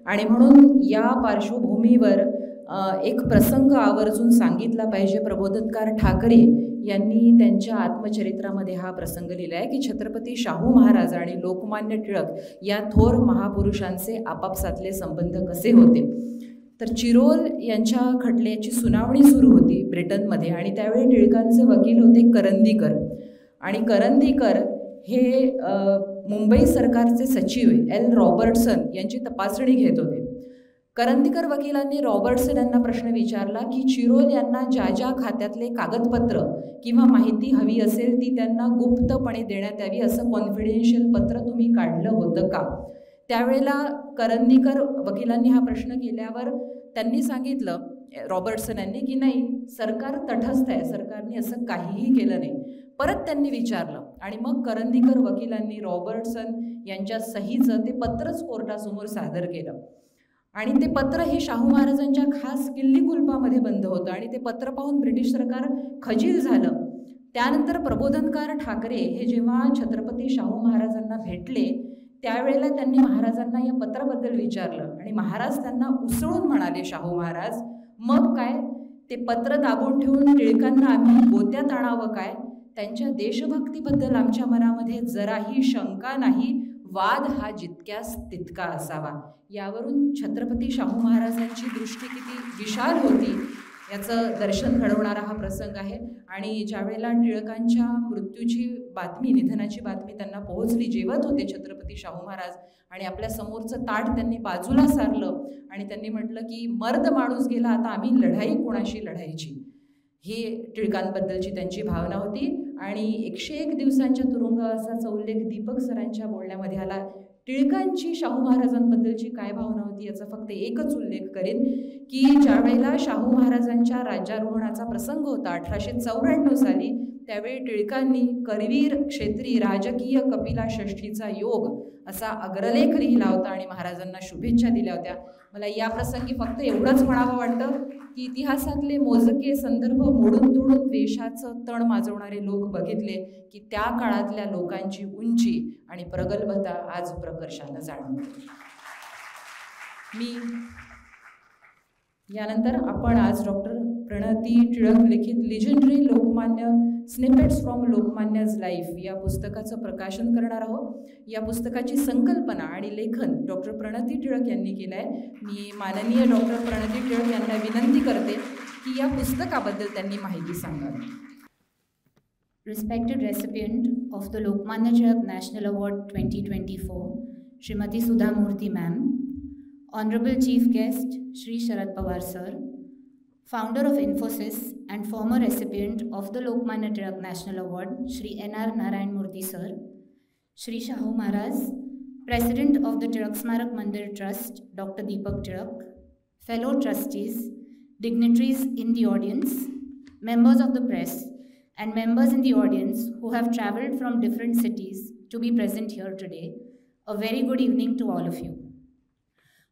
आणि म्हणून या पार्श्वभूमीवर एक प्रसंग आवर्जून सांगितला पाहिजे. प्रबोधनकार ठाकरे यांनी त्यांच्या आत्मचरित्रामध्ये हा प्रसंग लिहिला आहे की छत्रपती शाहू महाराज आणि लोकमान्य टिळक या थोर महापुरुषांचे आपापसातले संबंध कसे होते. तर चिरोल यांच्या खटल्याची सुनावणी सुरू होती ब्रिटनमध्ये आणि त्यावेळी टिळकांचे वकील होते करंदीकर. आणि करंदीकर हे मुंबई सरकारचे सचिव एल रॉबर्टसन यांची तपासणी घेत होते. करंदीकर वकिलांनी रॉबर्टसन यांना प्रश्न विचारला की चिरोल यांना ज्या ज्या खात्यातले कागदपत्र किंवा माहिती हवी असेल ती त्यांना गुप्तपणे देण्यात यावी असं कॉन्फिडेन्शियल पत्र तुम्ही काढलं होतं का. त्यावेळेला करंदीकर वकिलांनी हा प्रश्न केल्यावर त्यांनी सांगितलं, रॉबर्टसन यांनी, की नाही, सरकार तटस्थ आहे, सरकारने असं काहीही केलं नाही. परत त्यांनी विचारलं आणि मग करंदीकर वकिलांनी रॉबर्टसन यांच्या सहीचं ते पत्रच कोर्टासमोर सादर केलं. आणि ते पत्र हे शाहू महाराजांच्या खास किल्ली कुलपामध्ये बंद होतं आणि ते पत्र पाहून ब्रिटिश सरकार खजील झालं. त्यानंतर प्रबोधनकार ठाकरे हे जेव्हा छत्रपती शाहू महाराजांना भेटले त्यावेळेला त्यांनी महाराजांना या पत्राबद्दल विचारलं आणि महाराज त्यांना उसळून म्हणाले, शाहू महाराज, मग काय, ते पत्र दाबून ठेवून टिळकांना आम्ही गोत्यात आणावं काय. त्यांच्या देशभक्तीबद्दल आमच्या मनामध्ये जराही शंका नाही, वाद हा जितक्यास तितका असावा. यावरून छत्रपती शाहू महाराजांची दृष्टी किती विशाल होती याचं दर्शन घडवणारा हा प्रसंग आहे. आणि ज्यावेळेला टिळकांच्या मृत्यूची बातमी, निधनाची बातमी त्यांना पोहोचली, जेवत होते छत्रपती शाहू महाराज आणि आपल्या समोरचं ताट त्यांनी बाजूला सारलं आणि त्यांनी म्हटलं की मर्द माणूस गेला, आता आम्ही लढाई कोणाशी लढायची, ही टिळकांबद्दलची त्यांची भावना होती. आणि 101 दिवसांच्या तुरुंगवासाचा उल्लेख दीपक सरांच्या बोलण्यामध्ये आला. टिळकांची शाहू महाराजांबद्दलची काय भावना होती याचा फक्त एकच उल्लेख करेन की ज्यावेळेला शाहू महाराजांच्या राज्यारोहणाचा प्रसंग होता 1894 साली, त्यावेळी टिळकांनी करवीर क्षेत्री राजकीय कपिला षष्ठीचा योग असा अग्रलेख लिहिला होता आणि महाराजांना शुभेच्छा दिल्या होत्या. मला या प्रसंगी फक्त एवढंच म्हणावं वाटतं की इतिहासातले मोजके संदर्भ मोडून तोडून देशाचं तण माजवणारे लोक बघितले की त्या काळातल्या लोकांची उंची आणि प्रगल्भता आज प्रकर्षानं जाणवते. मी यानंतर आपण आज डॉक्टर प्रणती टिळक लिखित legendary Lokmanya snippets from Lokmanya's life या पुस्तकाचं प्रकाशन करणार आहोत. या पुस्तकाची संकल्पना आणि लेखन डॉक्टर प्रणती टिळक यांनी केलं आहे. मी माननीय डॉक्टर प्रणती टिळक यांना विनंती करते की या पुस्तकाबद्दल त्यांनी माहिती सांगावी. Respected recipient of the Lokmanya Tilak National Award 2024, Srimati Sudha Murthy Ma'am, Honorable Chief Guest Shri Sharad Pawar Sir, Founder of Infosys and former recipient of the Lokmanya Tilak National Award Shri N.R. Narayan Murthy Sir, Shri Shahu Maharaj, President of the Tilak Smarak Mandir Trust Dr. Deepak Tilak, fellow trustees, dignitaries in the audience, members of the press, and members in the audience who have travelled from different cities to be present here today, a very good evening to all of you.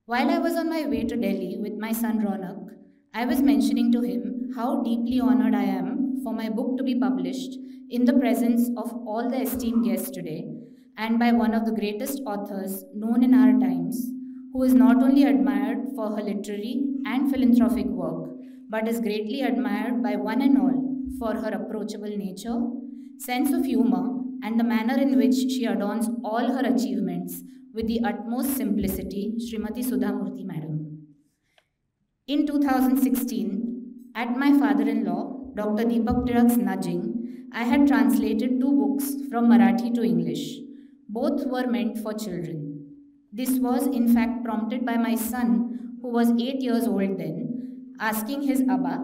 While I was on my way to Delhi with my son Ronak, I was mentioning to him how deeply honoured I am for my book to be published in the presence of all the esteemed guests today and by one of the greatest authors known in our times, who is not only admired for her literary and philanthropic work, but is greatly admired by one and all for her approachable nature, sense of humor, and the manner in which she adorns all her achievements with the utmost simplicity, Srimati Sudha Murthy Madam. In 2016, at my father-in-law, Dr. Deepak Tilak's nudging, I had translated 2 books from Marathi to English. Both were meant for children. This was in fact prompted by my son, who was 8 years old then, asking his Abba,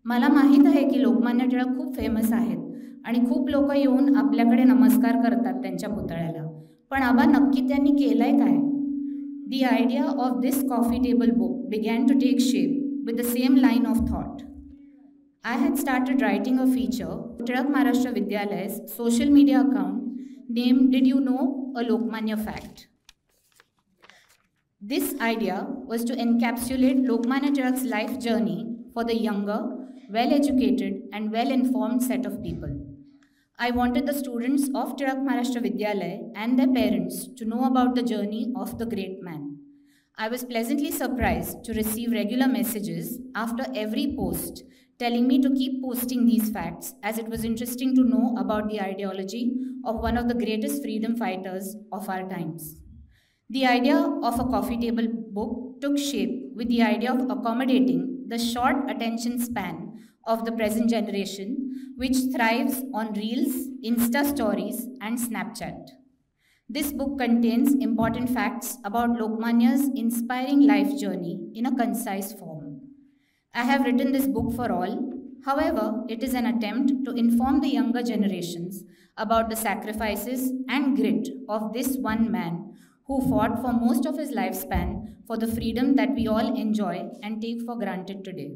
मला माहीत आहे की लोकमान्य टिळक खूप famous आहेत आणि खूप लोक येऊन आपल्याकडे नमस्कार करतात त्यांच्या पुतळ्याला, पण आबा नक्की त्यांनी केलंय काय? The idea of this coffee table book began to take shape with the same line of thought. I had started writing a feature for Tilak Maharashtra Vidyalay's social media account named Did You Know a Lokmanya Fact? This idea was to encapsulate Lokmanya Tilak's life journey for the younger, well-educated and well-informed set of people. I wanted the students of Tilak Maharashtra Vidyalaya and their parents to know about the journey of the great man. I was pleasantly surprised to receive regular messages after every post telling me to keep posting these facts, as it was interesting to know about the ideology of one of the greatest freedom fighters of our times. The idea of a coffee table book took shape with the idea of accommodating the short attention span of the present generation, which thrives on Reels, Insta Stories, and Snapchat. This book contains important facts about Lokmanya's inspiring life journey in a concise form. I have written this book for all. However, it is an attempt to inform the younger generations about the sacrifices and grit of this one man who fought for most of his lifespan for the freedom that we all enjoy and take for granted today.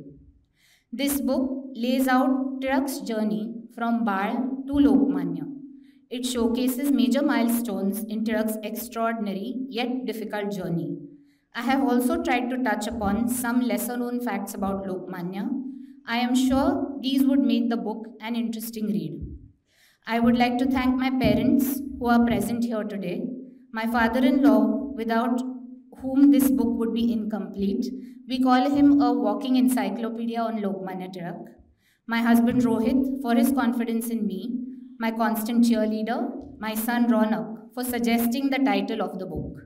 This book lays out Tilak's journey from Baal to Lokmanya. It showcases major milestones in Tilak's extraordinary yet difficult journey. I have also tried to touch upon some lesser-known facts about Lokmanya. I am sure these would make the book an interesting read. I would like to thank my parents who are present here today, my father-in-law, without whom this book would be incomplete. We call him a walking encyclopedia on Lokmanya Tilak. My husband Rohit for his confidence in me, my constant cheerleader, my son Ronak for suggesting the title of the book.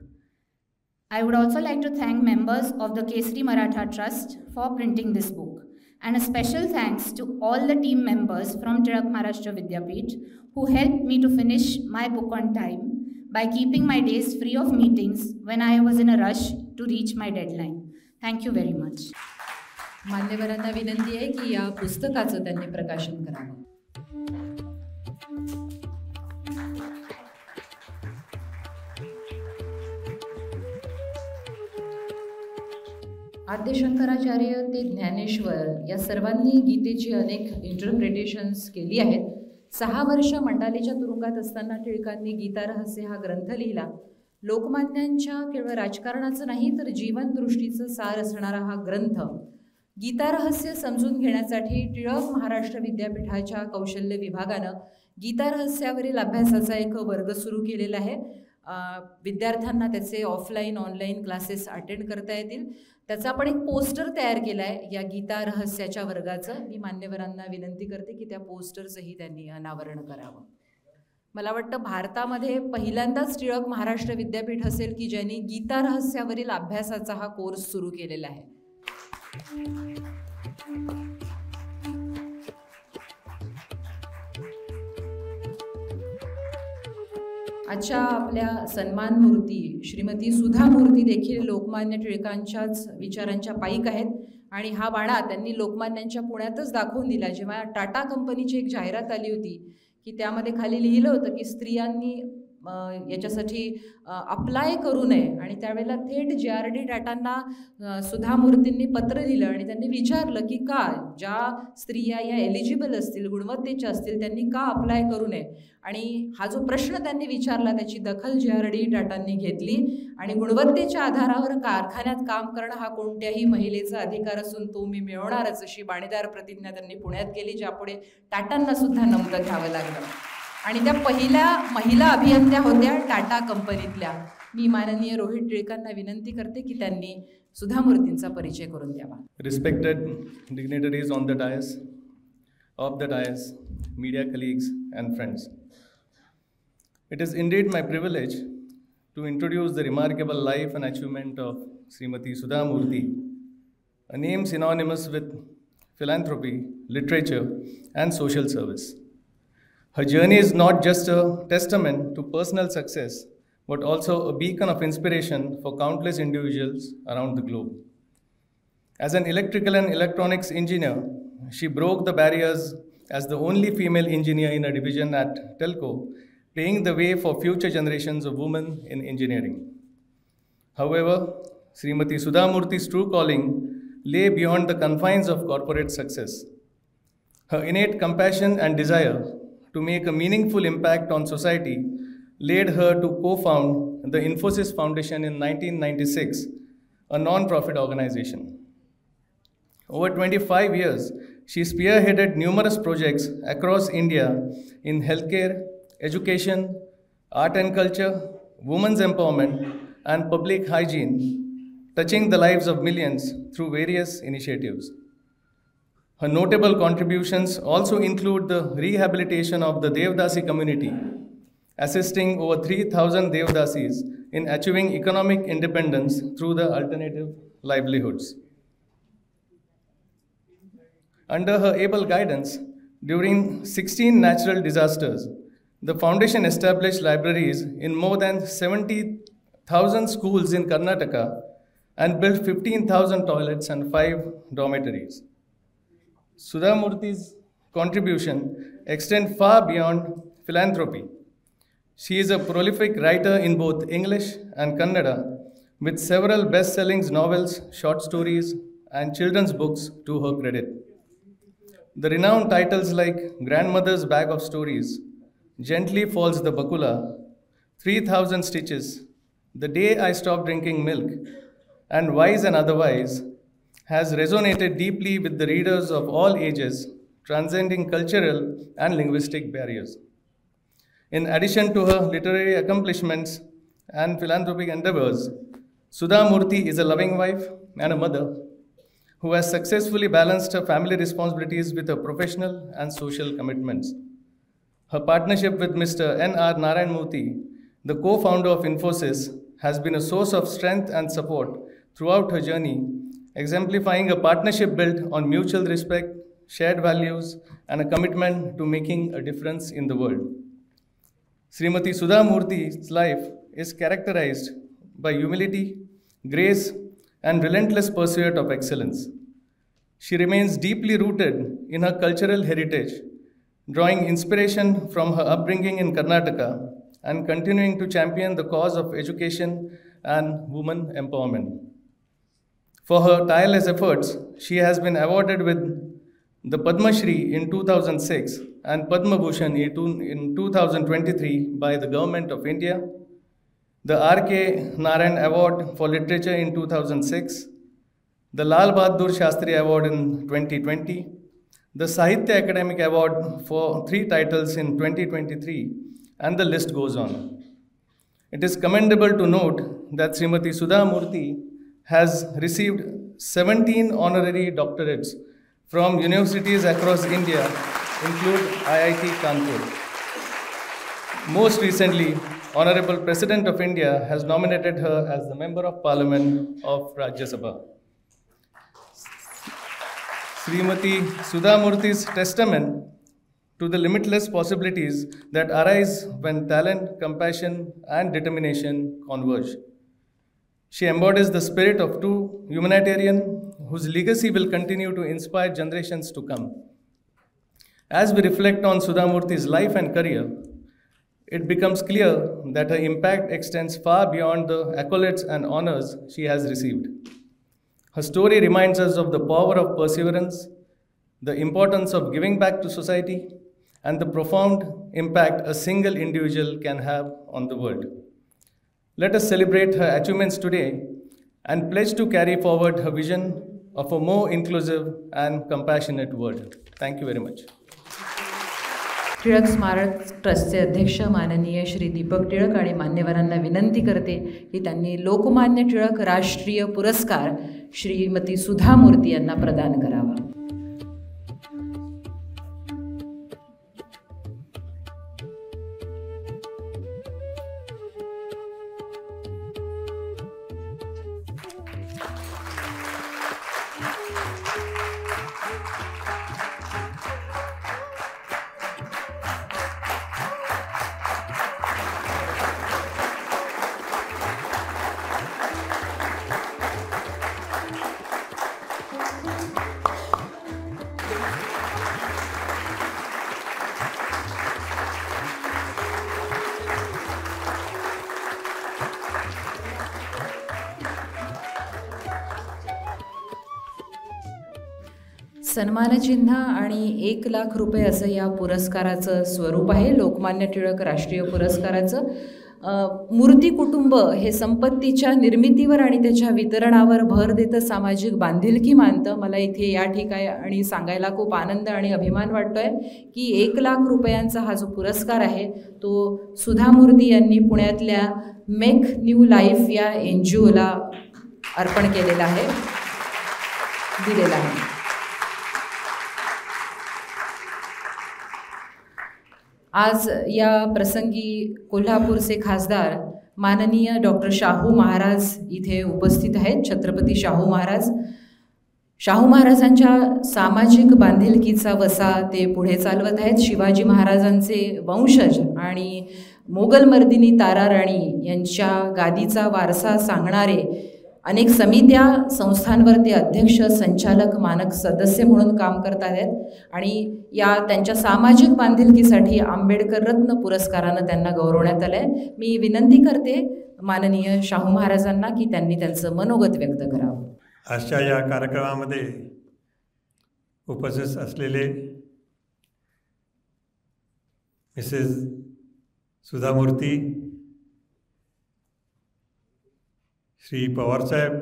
I would also like to thank members of the Kesari Maratha Trust for printing this book. And a special thanks to all the team members from Tilak Maharashtra Vidyapith who helped me to finish my book on time by keeping my days free of meetings when I was in a rush to reach my deadline. Thank you very much. मान्यवरांना विनंती आहे की या पुस्तकाचं त्यांनी प्रकाशन करावं. आद्य शंकराचार्य ते ज्ञानेश्वर या सर्वांनी गीतेची अनेक इंटरप्रिटेशन्स केली आहेत. 6 वर्ष मंडालेच्या तुरुंगात असताना टिळकांनी गीता रहस्य हा ग्रंथ लिहिला. लोकमान्यांच्या केवळ राजकारणाचं नाही तर जीवनदृष्टीचं सार असणारा हा ग्रंथ गीता रहस्य समजून घेण्यासाठी टिळक महाराष्ट्र विद्यापीठाच्या कौशल्य विभागानं गीता रहस्यावरील अभ्यासाचा एक वर्ग सुरू केलेला आहे. विद्यार्थ्यांना त्याचे ऑफलाईन ऑनलाईन क्लासेस अटेंड करता येतील. त्याचा आपण एक पोस्टर तयार केला आहे या गीता रहस्याच्या वर्गाचं. मी मान्यवरांना विनंती करते की त्या पोस्टरचंही त्यांनी अनावरण करावं. मला वाटतं भारतामध्ये पहिल्यांदाच टिळक महाराष्ट्र विद्यापीठ असेल की ज्यांनी गीता रहस्यावरील अभ्यासाचा हा कोर्स सुरू केलेला आहे. आजच्या आपल्या सन्मान मूर्ती श्रीमती सुधा मूर्ती देखील लोकमान्य टिळकांच्याच विचारांच्या पायीक आहेत. आणि हा बाणा त्यांनी लोकमान्यांच्या पुण्यातच दाखवून दिला. जेव्हा टाटा कंपनीची एक जाहिरात आली होती की त्यामध्ये खाली लिहिलं होतं की स्त्रियांनी याच्यासाठी अप्लाय करू नये, आणि त्यावेळेला थेट JRD टाटांना सुधा मूर्तींनी पत्र दिलं आणि त्यांनी विचारलं की का ज्या स्त्रिया या एलिजिबल असतील, गुणवत्तेच्या असतील, त्यांनी का अप्लाय करू नये. आणि हा जो प्रश्न त्यांनी विचारला त्याची दखल JRD टाटांनी घेतली आणि गुणवत्तेच्या आधारावर कारखान्यात काम करणं हा कोणत्याही महिलेचा अधिकार असून तो मी मिळवणारच अशी बाणेदार प्रतिज्ञा त्यांनी पुण्यात केली, ज्यापुढे टाटांना सुद्धा नमतं घ्यावं लागलं. आणि त्या पहिल्या महिला अभियंत्या होत्या टाटा कंपनीतल्या. मी माननीय रोहित टिळकांना विनंती करते की त्यांनी सुधा मूर्तींचा परिचय करून द्यावा. Respected dignitaries on the dais, of the dais, media colleagues and friends. It is indeed my privilege to introduce the remarkable life and achievement of Srimati Sudha Murthy, a name synonymous with philanthropy, literature, and social service. Her journey is not just a testament to personal success, but also a beacon of inspiration for countless individuals around the globe. As an electrical and electronics engineer, she broke the barriers as the only female engineer in a division at Telco, paving the way for future generations of women in engineering. However, Srimati Sudha Murthy's true calling lay beyond the confines of corporate success. Her innate compassion and desire to make a meaningful impact on society led her to co-found the Infosys Foundation in 1996, a non-profit organization. Over 25 years, she spearheaded numerous projects across India in healthcare, education, art and culture, women's empowerment, and public hygiene, touching the lives of millions through various initiatives. Her notable contributions also include the rehabilitation of the Devdasi community, assisting over 3,000 Devdasis in achieving economic independence through the alternative livelihoods. Under her able guidance, during 16 natural disasters, the foundation established libraries in more than 70,000 schools in Karnataka and built 15,000 toilets and 5 dormitories. Sudha Murthy's contribution extends far beyond philanthropy. She is a prolific writer in both English and Kannada, with several best-selling novels, short stories, and children's books to her credit. The renowned titles like Grandmother's Bag of Stories, Gently Falls the Bakula, 3,000 Stitches, The Day I Stopped Drinking Milk, and Wise and Otherwise has resonated deeply with the readers of all ages, transcending cultural and linguistic barriers. In addition to her literary accomplishments and philanthropic endeavors, Sudha Murthy is a loving wife and a mother who has successfully balanced her family responsibilities with her professional and social commitments. Her partnership with Mr. N.R. Narayan Murthy, the co-founder of Infosys, has been a source of strength and support throughout her journey, exemplifying a partnership built on mutual respect, shared values, and a commitment to making a difference in the world. Srimati Sudha Murthy's life is characterized by humility, grace, and relentless pursuit of excellence. She remains deeply rooted in her cultural heritage, drawing inspiration from her upbringing in Karnataka and continuing to champion the cause of education and women empowerment. For her tireless efforts, she has been awarded with the Padma Shri in 2006 and Padma Bhushan in 2023 by the Government of India, the R.K. Narayan Award for Literature in 2006, the Lal Bahadur Shastri Award in 2020, the Sahitya Academic Award for 3 titles in 2023, and the list goes on. It is commendable to note that Srimati Sudha Murthy has received 17 honorary doctorates from universities across India, include IIT Kanpur. Most recently, Honorable President of India has nominated her as the Member of Parliament of Rajya Sabha. Srimati Sudha Murthy's testament to the limitless possibilities that arise when talent, compassion, and determination converge. She embodies the spirit of true humanitarian whose legacy will continue to inspire generations to come. As we reflect on Sudha Murthy's life and career, it becomes clear that her impact extends far beyond the accolades and honors she has received. Her story reminds us of the power of perseverance, the importance of giving back to society, and the profound impact a single individual can have on the world. Let us celebrate her achievements today and pledge to carry forward her vision of a more inclusive and compassionate world. Thank you very much. Tilak स्मारक ट्रस्टचे अध्यक्ष माननीय श्री दीपक टिळक आणि मान्यवरांना विनंती करते की त्यांनी लोकमान्य टिळक राष्ट्रीय पुरस्कार श्रीमती सुधा मूर्ती यांना प्रदान करावा. सन्मानचिन्ह आणि 1 लाख रुपये असं या पुरस्काराचं स्वरूप आहे. लोकमान्य टिळक राष्ट्रीय पुरस्काराचं मूर्ती कुटुंब हे संपत्तीच्या निर्मितीवर आणि त्याच्या वितरणावर भर देतं सामाजिक बांधिलकी मानतं. मला इथे या ठिकाणी सांगायला खूप आनंद आणि अभिमान वाटतोय की 1 लाख रुपयांचा हा जो पुरस्कार आहे तो सुधा मूर्ती यांनी पुण्यातल्या मेक न्यू लाईफ या NGOला अर्पण केलेला आहे, दिलेला आहे. आज या प्रसंगी कोल्हापूरचे खासदार माननीय डॉक्टर शाहू महाराज इथे उपस्थित आहेत. छत्रपती शाहू महाराज, शाहू महाराजांच्या सामाजिक बांधिलकीचा वसा ते पुढे चालवत आहेत. शिवाजी महाराजांचे वंशज आणि मोगलमर्दिनी तारा राणी यांच्या गादीचा वारसा सांगणारे अनेक समित्या, संस्थांवर ते अध्यक्ष, संचालक, मानक सदस्य म्हणून काम करत आहेत आणि या त्यांच्या सामाजिक बांधिलकीसाठी आंबेडकर रत्न पुरस्कारानं त्यांना गौरवण्यात आलं आहे. मी विनंती करते माननीय शाहू महाराजांना की त्यांनी त्यांचं मनोगत व्यक्त करावं. आजच्या या कार्यक्रमामध्ये उपस्थित असलेले मिसेस सुधा मूर्ती, श्री पवारसाहेब,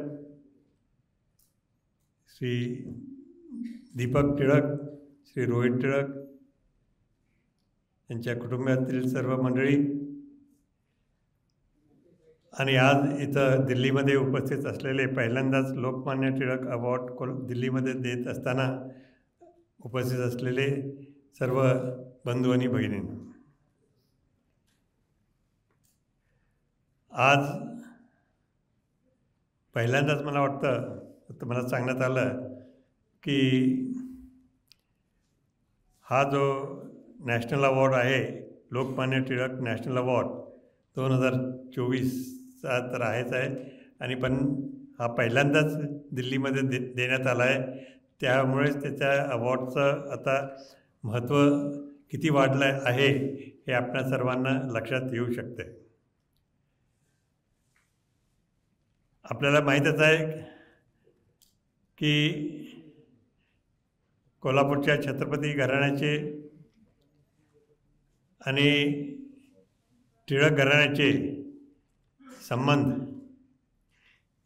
श्री दीपक टिळक, श्री रोहित टिळक यांच्या कुटुंबातील सर्व मंडळी आणि आज इथं दिल्लीमध्ये उपस्थित असलेले पहिल्यांदाच लोकमान्य टिळक अवॉर्ड दिल्लीमध्ये देत असताना उपस्थित असलेले सर्व बंधू आणि भगिनींनो, आज पहिल्यांदाच मला वाटतं मला सांगण्यात आलं की हा जो नॅशनल अवॉर्ड आहे, लोकमान्य टिळक नॅशनल अवॉर्ड 2024चा तर आहेच आहे आणि पण हा पहिल्यांदाच दिल्लीमध्ये देण्यात आला आहे. त्यामुळेच त्याच्या अवॉर्डचं आता महत्त्व किती वाढलं आहे हे आपल्या सर्वांना लक्षात येऊ शकते. आपल्याला माहीतच आहे की कोल्हापूरच्या छत्रपती घराण्याचे आणि टिळक घराण्याचे संबंध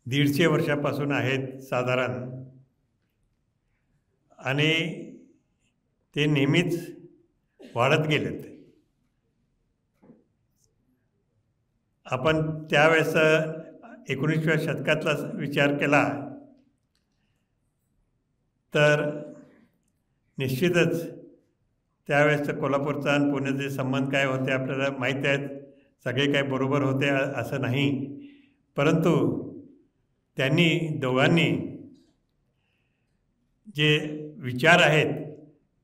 150 वर्षापासून आहेत साधारण आणि ते नेहमीच वाढत गेलेत. आपण त्यावेळेस 19व्या शतकातला विचार केला तर निश्चितच त्यावेळेसचं कोल्हापूरचा आणि पुण्याचे संबंध काय होते आपल्याला माहीत आहेत. सगळे काय बरोबर होते असं नाही, परंतु त्यांनी दोघांनी जे विचार आहेत,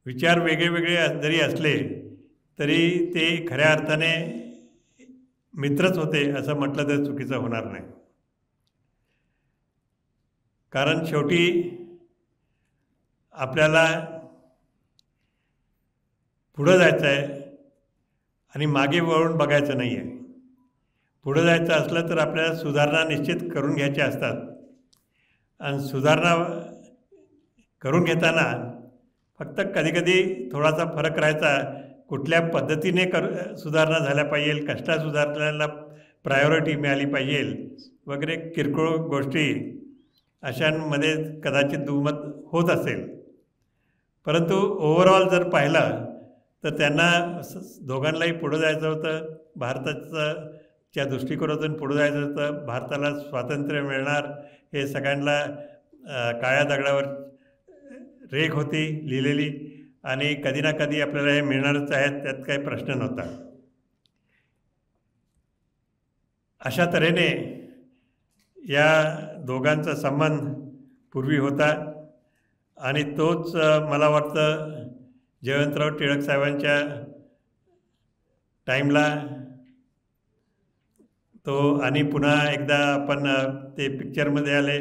विचार वेगळे वेगळे जरी असले तरी ते खऱ्या अर्थाने मित्रच होते असं म्हटलं तर चुकीचं होणार नाही. कारण शेवटी आपल्याला पुढं जायचं आहे आणि मागे वळून बघायचं नाही आहे. पुढं जायचं असलं तर आपल्याला सुधारणा निश्चित करून घ्यायच्या असतात आणि सुधारणा करून घेताना फक्त कधीकधी थोडासा फरक राहायचा, कुठल्या पद्धतीने सुधारणा झाल्या पाहिजे, कसल्या सुधारण्याला प्रायोरिटी मिळाली पाहिजे वगैरे किरकोळ गोष्टी अशांमध्ये कदाचित दुमत होत असेल. परंतु ओव्हरऑल जर पाहिलं तर त्यांना दोघांनाही पुढं जायचं होतं. भारताच्या दृष्टिकोनातून पुढं जायचं होतं. भारताला स्वातंत्र्य मिळणार हे सगळ्यांना काळ्या दगडावर रेख होती लिहिलेली आणि कधी ना कधी आपल्याला हे मिळणारच आहेत, त्यात काही प्रश्न नव्हता. अशा तऱ्हेने या दोघांचा संबंध पूर्वी होता आणि तोच मला वाटतं जयवंतराव टिळक साहेबांच्या टाईमला तो आणि पुन्हा एकदा आपण ते पिक्चरमध्ये आले.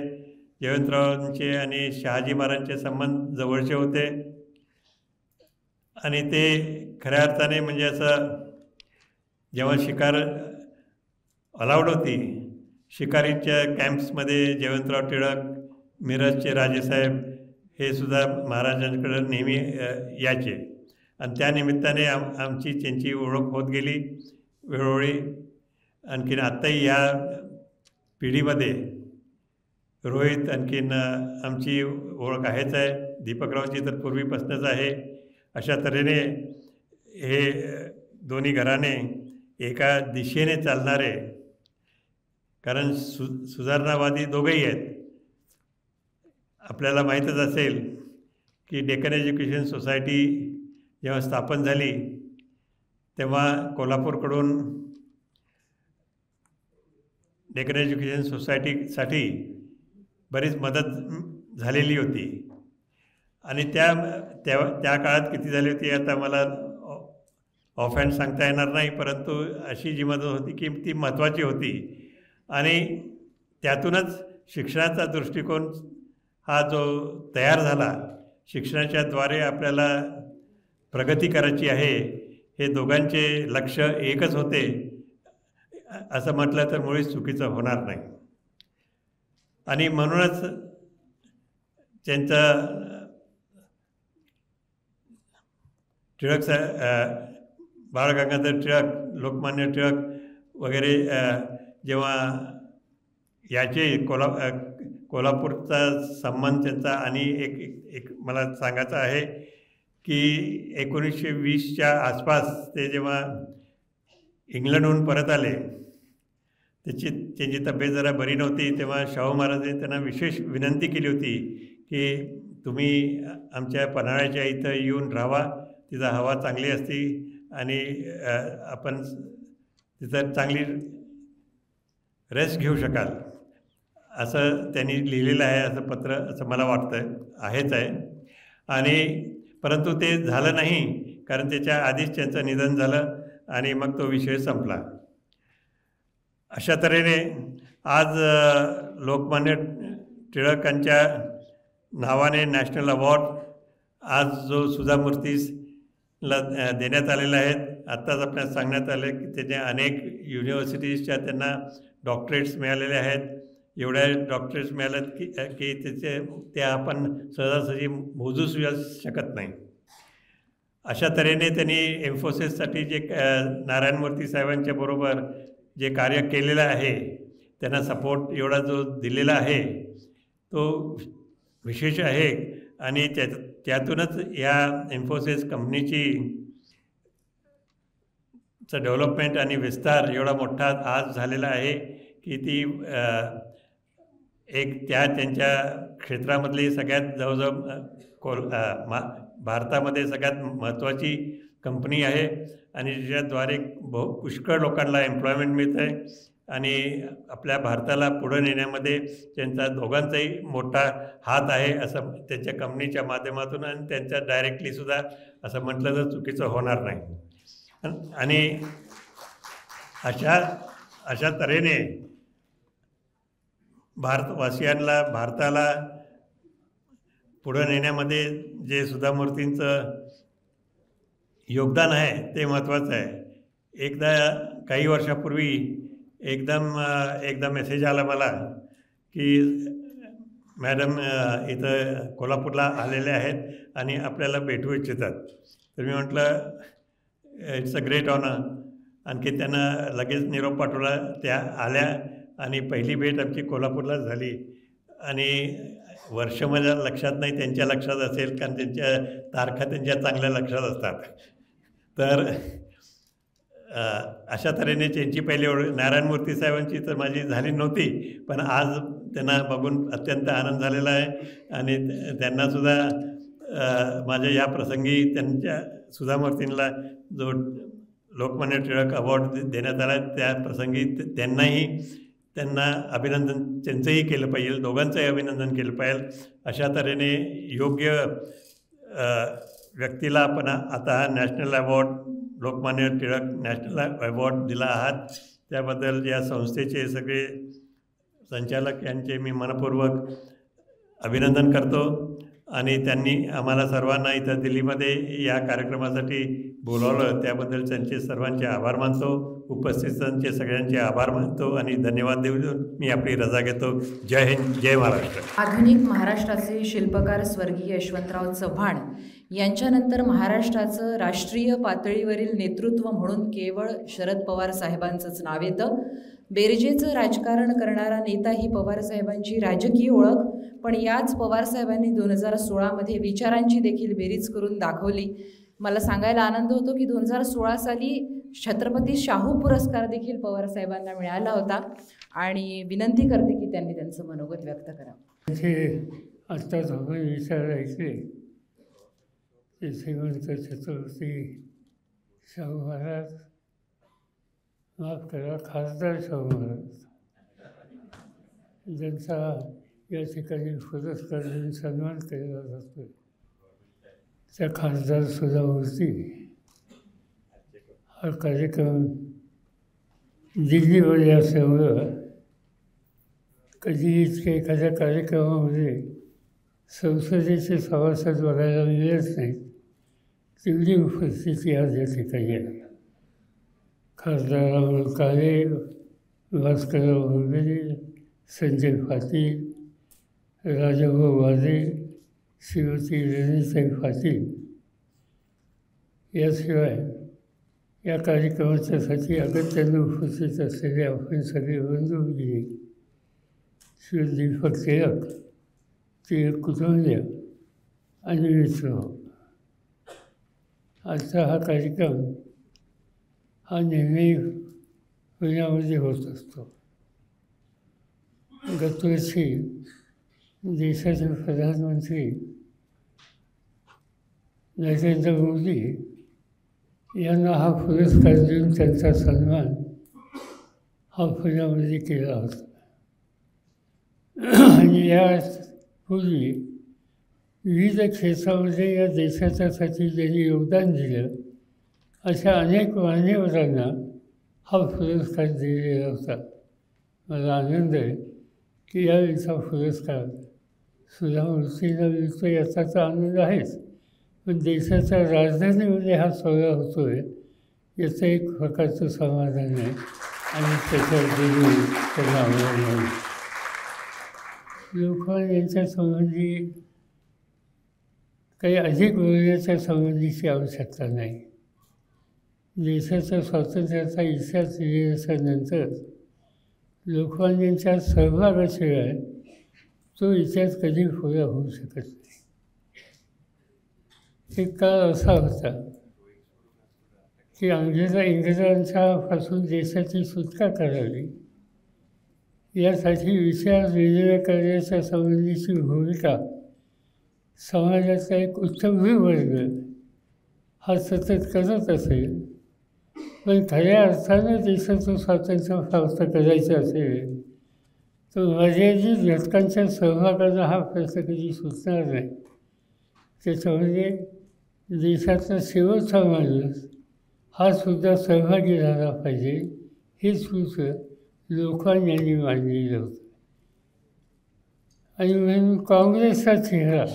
जयवंतरावांचे आणि शहाजी महाराजांचे संबंध जवळचे होते आणि ते खऱ्या अर्थाने म्हणजे असं जेव्हा शिकार अलाउड होती, शिकारीच्या कॅम्प्समध्ये जयवंतराव टिळक, मिरजचे राजेसाहेब हे सुद्धा महाराजांकडे नेहमी यायचे आणि त्या निमित्ताने आमची त्यांची ओळख होत गेली वेळोवेळी. आणखीन आत्ताही ह्या पिढीमध्ये रोहित आणखीन आमची ओळख आहेच आहे, दीपकरावची तर पूर्वीपासूनच आहे. अशा तऱ्हेने हे दोन्ही घराणे एका दिशेने चालणारे, कारण सुधारणावादी दोघंही आहेत. आपल्याला माहीतच असेल की डेक्कन एज्युकेशन सोसायटी जेव्हा स्थापन झाली तेव्हा कोल्हापूरकडून डेक्कन एज्युकेशन सोसायटीसाठी बरीच मदत झालेली होती आणि त्या काळात किती झाली होती आता मला ऑफहँड सांगता येणार नाही, परंतु अशी जी मदत होती की ती महत्त्वाची होती आणि त्यातूनच शिक्षणाचा दृष्टिकोन हा जो तयार झाला, शिक्षणाच्याद्वारे आपल्याला प्रगती करायची आहे, हे दोघांचे लक्ष एकच होते असं म्हटलं तर मुळीच चुकीचं होणार नाही. आणि म्हणूनच त्यांचा टिळक बाळ गंगाधर टिळक, लोकमान्य टिळक वगैरे जेव्हा याचे कोल्हापूरचा संबंध त्यांचा आणि एक मला सांगायचं आहे की 1920च्या आसपास ते जेव्हा इंग्लंडहून परत आले, त्यांची तब्येत जरा बरी नव्हती, तेव्हा शाहू महाराजांनी त्यांना विशेष विनंती केली होती की तुम्ही आमच्या पन्हाळ्याच्या इथं येऊन राहावा, तिथं हवा चांगली असती आणि आपण तिथं चांगली रेस्ट घेऊ शकाल, असं त्यांनी लिहिलेलं आहे. असं पत्र असं मला वाटतं आहेच आहे. आणि परंतु ते झालं नाही, कारण त्याच्या आधीच त्यांचं निधन झालं आणि मग तो विषय संपला. अशा तऱ्हेने आज लोकमान्य टिळकांच्या नावाने नॅशनल अवॉर्ड आज जो सुधा मूर्तीला देण्यात आलेला आहे. आत्ताच आपल्याला सांगण्यात आलं की त्याच्या अनेक युनिव्हर्सिटीजच्या त्यांना डॉक्टरेट्स मिळालेले आहेत. एवढ्या डॉक्टरेट्स मिळाल्यात की त्या आपण सहजासहजी मोजूच शकत नाही. अशा तऱ्हेने त्यांनी एम्फोसिससाठी जे नारायण मूर्ती साहेबांच्या बरोबर जे कार्य केलेलं आहे, त्यांना सपोर्ट एवढा जो दिलेला आहे तो विशेष आहे. आणि त्यातूनच या एम्फोसिस कंपनीची डेव्हलपमेंट आणि विस्तार एवढा मोठा आज झालेला आहे की ती एक त्यांच्या क्षेत्रामधली सगळ्यात जवळजवळ भारतामध्ये सगळ्यात महत्त्वाची कंपनी आहे आणि ज्याद्वारे पुष्कळ लोकांना एम्प्लॉयमेंट मिळतं आहे आणि आपल्या भारताला पुढं नेण्यामध्ये त्यांचा दोघांचाही मोठा हात आहे असं त्यांच्या कंपनीच्या माध्यमातून आणि त्यांच्या डायरेक्टलीसुद्धा असं म्हटलं तर चुकीचं होणार नाही. आणि अशा तऱ्हेने भारताला पुढं नेण्यामध्ये जे सुधा मूर्तींचं योगदान आहे ते महत्त्वाचं आहे. एकदा काही वर्षापूर्वी एकदा मेसेज आला मला की मॅडम इथं कोल्हापूरला आलेले आहेत आणि आपल्याला भेटू इच्छितात. तर मी म्हटलं इट्स अ ग्रेट ऑनर. आणखी त्यांना लगेच निरोप पाठवला. त्या आल्या आणि पहिली भेट आमची कोल्हापूरला झाली आणि वर्ष माझ्या लक्षात नाही, त्यांच्या लक्षात असेल कारण त्यांच्या तारखा त्यांच्या चांगल्या लक्षात असतात. तर अशा तऱ्हेने त्यांची पहिली ओळख नारायण मूर्ती साहेबांची तर माझी झाली नव्हती, पण आज त्यांना बघून अत्यंत आनंद झालेला आहे आणि त्यांनासुद्धा माझ्या या प्रसंगी त्यांच्या सुधा मूर्तींना जो लोकमान्य टिळक अवॉर्ड देण्यात आला त्या प्रसंगी त्यांना अभिनंदन त्यांचंही केलं पाहिजे, दोघांचंही अभिनंदन केलं पाहिजे. अशा तऱ्हेने योग्य व्यक्तीला आपण आता हा national award Lokmanya Tilak national award दिला आहात त्याबद्दल या संस्थेचे सगळे संचालक यांचे मी मनपूर्वक अभिनंदन करतो आणि त्यांनी आम्हाला सर्वांना इथं दिल्लीमध्ये या कार्यक्रमासाठी बोलावलं त्याबद्दल त्यांचे सर्वांचे आभार मानतो. उपस्थितांचे सगळ्यांचे आभार मानतो आणि धन्यवाद देऊन मी आपली रजा घेतो. जय हिंद, जय महाराष्ट्र. आधुनिक महाराष्ट्राचे शिल्पकार स्वर्गीय यशवंतराव चव्हाण यांच्यानंतर महाराष्ट्राचं राष्ट्रीय पातळीवरील नेतृत्व म्हणून केवळ शरद पवार साहेबांचंच नाव येतं. बेरजेचं राजकारण करणारा नेता ही पवारसाहेबांची राजकीय ओळख, पण याच पवारसाहेबांनी 2016मध्ये विचारांची देखील बेरीज करून दाखवली. मला सांगायला आनंद होतो की 2016 साली छत्रपती शाहू पुरस्कार देखील पवारसाहेबांना मिळाला होता आणि विनंती करते की त्यांनी त्यांचं मनोगत व्यक्त करावं. आत्ताच आपण विचार ऐकले ते श्रीमंत छत्रपती शाहू महाराज, माफ करा खासदार शाहू महाराज, ज्यांचा या ठिकाणी पुरस्कार देऊन सन्मान केला जातो, त्या खासदार सुधा मूर्ती हा कार्यक्रम दिल्लीमध्ये असल्यामुळं कधी इतक्या एखाद्या कार्यक्रमामध्ये संसदेचे सभासद बघायला मिळत नाही, तेवढी उपस्थिती आज या ठिकाणी आहे. खासदार अमोल काळे, भास्करराव भोंगरे, संजय पाटील, राजाभाऊ वाजे, श्रीमती रेणुताई पाटील, याशिवाय या कार्यक्रमाच्यासाठी अगत्याने उपस्थित असलेले आपण सगळे बंधू भगिनी, श्री दीपक टिळक, टिळक कुटुंबीय आणि मित्र, आजचा हा कार्यक्रम हा नेहमी पुण्यामध्ये होत असतो. गतवर्षी देशाचे प्रधानमंत्री नरेंद्र मोदी यांना हा पुरस्कार देऊन त्यांचा सन्मान हा पुण्यामध्ये केला होता आणि यापूर्वी विविध क्षेत्रामध्ये या देशाच्यासाठी ज्यांनी योगदान दिलं अशा अनेक मान्यवरांना हा पुरस्कार दिलेला होता. मला आनंद आहे की यावेळीचा पुरस्कार सुधा मूर्तींना मिळतो याचा तर आनंद आहेच, पण देशाच्या राजधानीमध्ये हा सोहळा होतो आहे याचं एक प्रकारचं समाधान आहे आणि त्याच्याबद्दल त्यांना आवडलं. लोकमान्य यांच्या संबंधी काही अधिक बोलण्याच्या संबंधीची आवश्यकता नाही. देशाच्या स्वातंत्र्याचा इतिहास लिहिल्याच्यानंतर लोकमान्यांच्या सहभागाशिवाय तो इतिहास कधी पुरा होऊ शकत नाही. एक काळ असा होता की इंग्रजांच्यापासून देशाची सुटका करावी यासाठी विचार विनिमय करण्याच्या संबंधीची भूमिका समाजाचा एक उत्तम वर्ग हा सतत करत असेल, पण खऱ्या अर्थानं देशाचं स्वातंत्र्य प्राप्त करायचं असेल तर मर्यादित घटकांच्या सहभागाचा हा प्रश्न कधी सुचणार नाही. त्याच्यामध्ये देशाचा शेवटचा माणूस हा सुद्धा सहभागी झाला पाहिजे हे सूत्र लोकांनी मांडलेलं होतं. आणि म्हणून काँग्रेसचा चेहरा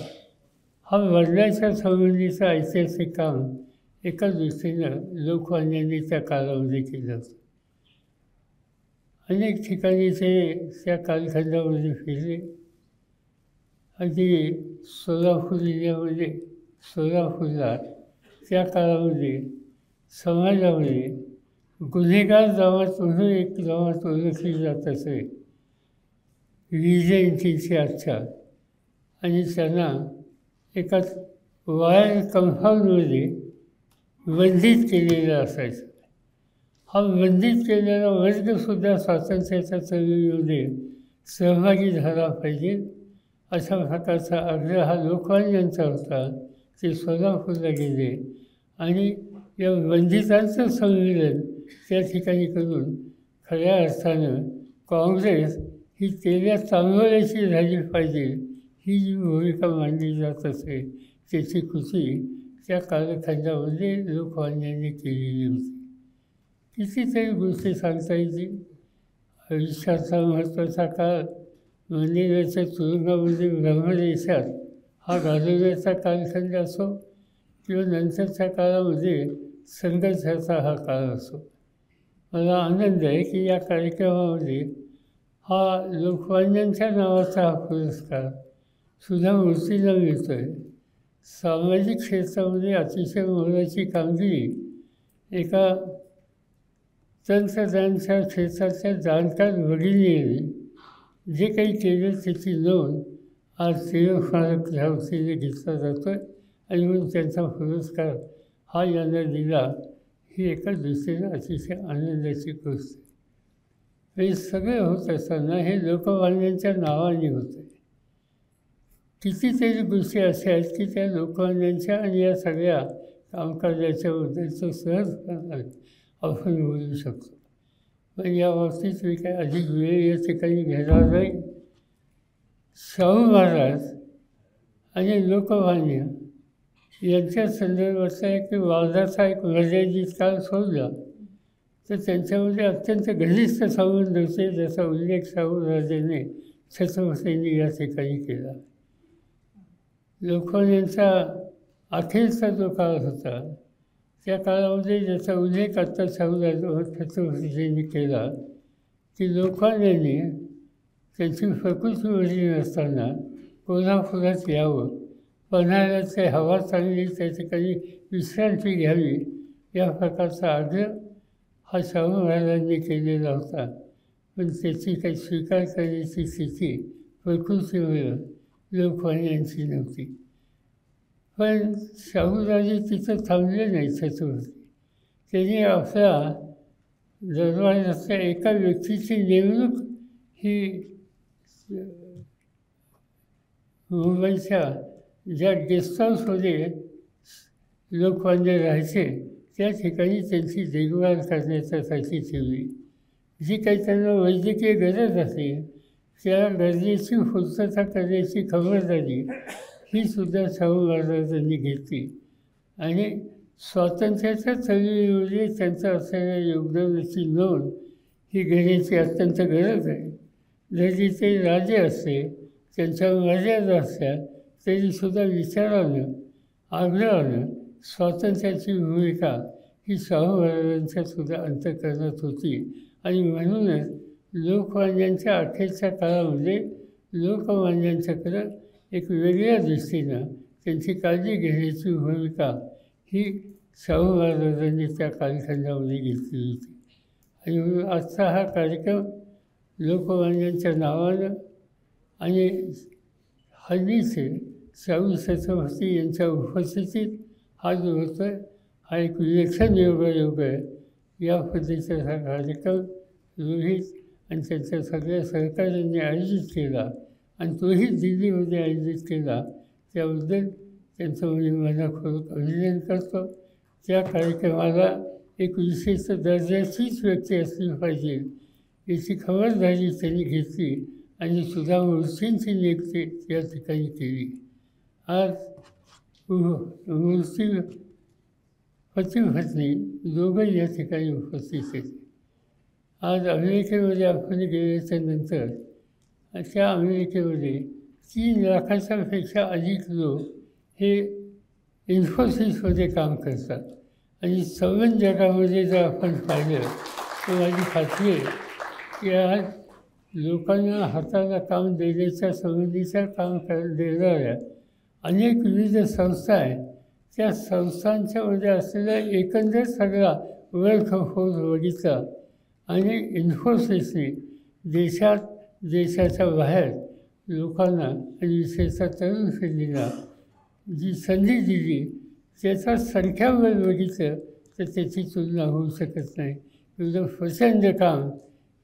हा बदलायच्या संबंधीचं ऐतिहासिक काम एका दृष्टीनं लोकमान्यांनी त्या काळामध्ये केलं होतं. अनेक ठिकाणी ते त्या कालखंडामध्ये फिरले. अगदी सोलापूर जिल्ह्यामध्ये सोलापूरला त्या काळामध्ये समाजामध्ये गुन्हेगार जमात म्हणून एक जमात ओळखली जात असे, विजयंतीची आजच्या, आणि त्यांना एका वायर कंपाऊंडमध्ये बंदित केलेलं असायचं. हा बंदित केलेला वर्गसुद्धा स्वातंत्र्याच्या चळवळीमध्ये सहभागी झाला पाहिजे अशा प्रकारचा आग्रह हा लोकमान्यांचा होता. ते सोलापूरला गेले आणि या बंदितांचं संमेलन त्या ठिकाणी करून खऱ्या अर्थानं काँग्रेस ही तेल्या चांगल्याची झाली पाहिजे ही जी भूमिका मांडली जात असे त्याची कृती त्या कालखंडामध्ये लोकमान्यांनी केलेली होती. कितीतरी गोष्टी सांगता येतील. आयुष्याचा महत्त्वाचा काळ मंदिराच्या तुरुंगामध्ये ब्रह्मदेशात हा घालवण्याचा कालखंड असो किंवा नंतरच्या काळामध्ये संघर्षाचा हा काळ असो. मला आनंद आहे की या कार्यक्रमामध्ये हा लोकमान्यांच्या नावाचा हा पुरस्कार सुधा मूर्तीला मिळतो आहे. सामाजिक क्षेत्रामध्ये अतिशय मोलाची कामगिरी एका तंत्रज्ञानाच्या क्षेत्राच्या जाणकार भगिनीने जे काही केलं त्याची नोंद आज टिळक स्मारक ह्या वतीने घेतला जातो आहे. आणि म्हणून त्यांचा पुरस्कार हा यांना दिला ही एका दृष्टीने अतिशय आनंदाची गोष्ट आहे. हे सगळे होत असताना हे लोकमान्यांच्या नावाने होतं आहे. कितीतरी गोष्टी अशा आहेत की त्या लोकमान्यांच्या आणि या सगळ्या कामकाजाच्याबद्दलचं सहज आपण बोलू शकतो. पण या बाबतीत मी काय अधिक वेळ या ठिकाणी घेणार नाही. शाहू महाराज आणि लोकमान्य यांच्या संदर्भाचा एक वादाचा एक मर्यादित काळ सोडला तर त्यांच्यामध्ये अत्यंत घनिष्ठ संबंध होते, ज्याचा उल्लेख शाहू राजाने छत्रपतींनी या ठिकाणी केला. लोकमान्यांचा अखेरचा जो काळ होता त्या काळामध्ये ज्याचा उल्लेख आत्ता शाहू राजा छत्रपतींनी केला की लोकमान्यांनी त्यांची प्रकृती बरी नसताना कोल्हापुरात यावं, पन्हाळ्याची हवा चांगली त्या ठिकाणी विश्रांती घ्यावी या प्रकारचा आग्रह हा शाहू महाराजांनी केलेला होता. पण त्याची काही स्वीकार करण्याची स्थिती प्रकृतीमुळे लोकमान्यांची नव्हती. पण शाहूराजे तिथं थांबले नाही. छत्रपती त्यांनी आपल्या दरबारातल्या एका व्यक्तीची नेमणूक ही मुंबईच्या ज्या गेस्ट हाऊसमध्ये लोकमान्य राहायचे त्या ठिकाणी त्यांची देखभाल करण्याच्यासाठी ठेवली. जी काही त्यांना वैद्यकीय गरज असेल त्या गरजेची पूर्तता करण्याची खबरदारी ही सुद्धा शाहू महाराजांनी घेतली. आणि स्वातंत्र्याच्या चळवळीमध्ये त्यांचं असलेल्या योगदानाची नोंद ही घेण्याची अत्यंत गरज आहे. जरी ते राजे असते, त्यांच्या मर्यादा असल्या तरीसुद्धा विचारानं आग्रहानं स्वातंत्र्याची भूमिका ही शाहू महाराजांच्यासुद्धा अंतःकरणात होती. आणि म्हणूनच लोकमान्यांच्या अखेरच्या काळामध्ये लोकमान्यांच्याकडं एक वेगळ्या दृष्टीनं त्यांची काळजी घेण्याची भूमिका ही शाहू महाराजांनी त्या कालखंडामध्ये घेतली होती. आणि म्हणून आजचा हा कार्यक्रम लोकमान्यांच्या नावानं आणि हल्लीचे शाहू छत्रपती यांच्या उपस्थितीत हा जो होतो आहे हा एक विलक्षण योगायोग आहे. या पद्धतीचा हा कार्यक्रम रोहित आणि त्यांच्या सगळ्या सहकाऱ्यांनी आयोजित केला आणि तोही दिल्लीमध्ये आयोजित केला, त्याबद्दल त्यांचं मी मनापूर्वक अभिनंदन करतो. त्या कार्यक्रमाला एक विशिष्ट दर्जाचीच व्यक्ती असली पाहिजे याची खबरदारी त्यांनी घेतली आणि सुधा मूर्तींची नियुक्ती त्या ठिकाणी केली. आज मूर्ती पती पत्नी दोघंही या ठिकाणी उपस्थित आहेत. आज अमेरिकेमध्ये आपण गेल्याच्या नंतर त्या अमेरिकेमध्ये 3 लाखाच्यापेक्षा अधिक लोक हे इन्फोसिसमध्ये काम करतात आणि सगळ्या जगामध्ये जर आपण पाहिलं तर माझी खात्री आहे की आज लोकांना हाताला काम देण्याच्या संबंधीचं काम देणाऱ्या अनेक विविध संस्था आहेत. त्या संस्थांच्यामध्ये असलेला एकंदर सगळा वर्कफोर्स बघितला आणि इन्फोसिसने देशाच्या बाहेर लोकांना आणि विशेषतः तरुण पिढीला जी संधी दिली त्याचा संख्यावर बघितलं तर त्याची तुलना होऊ शकत नाही. एवढं प्रचंड काम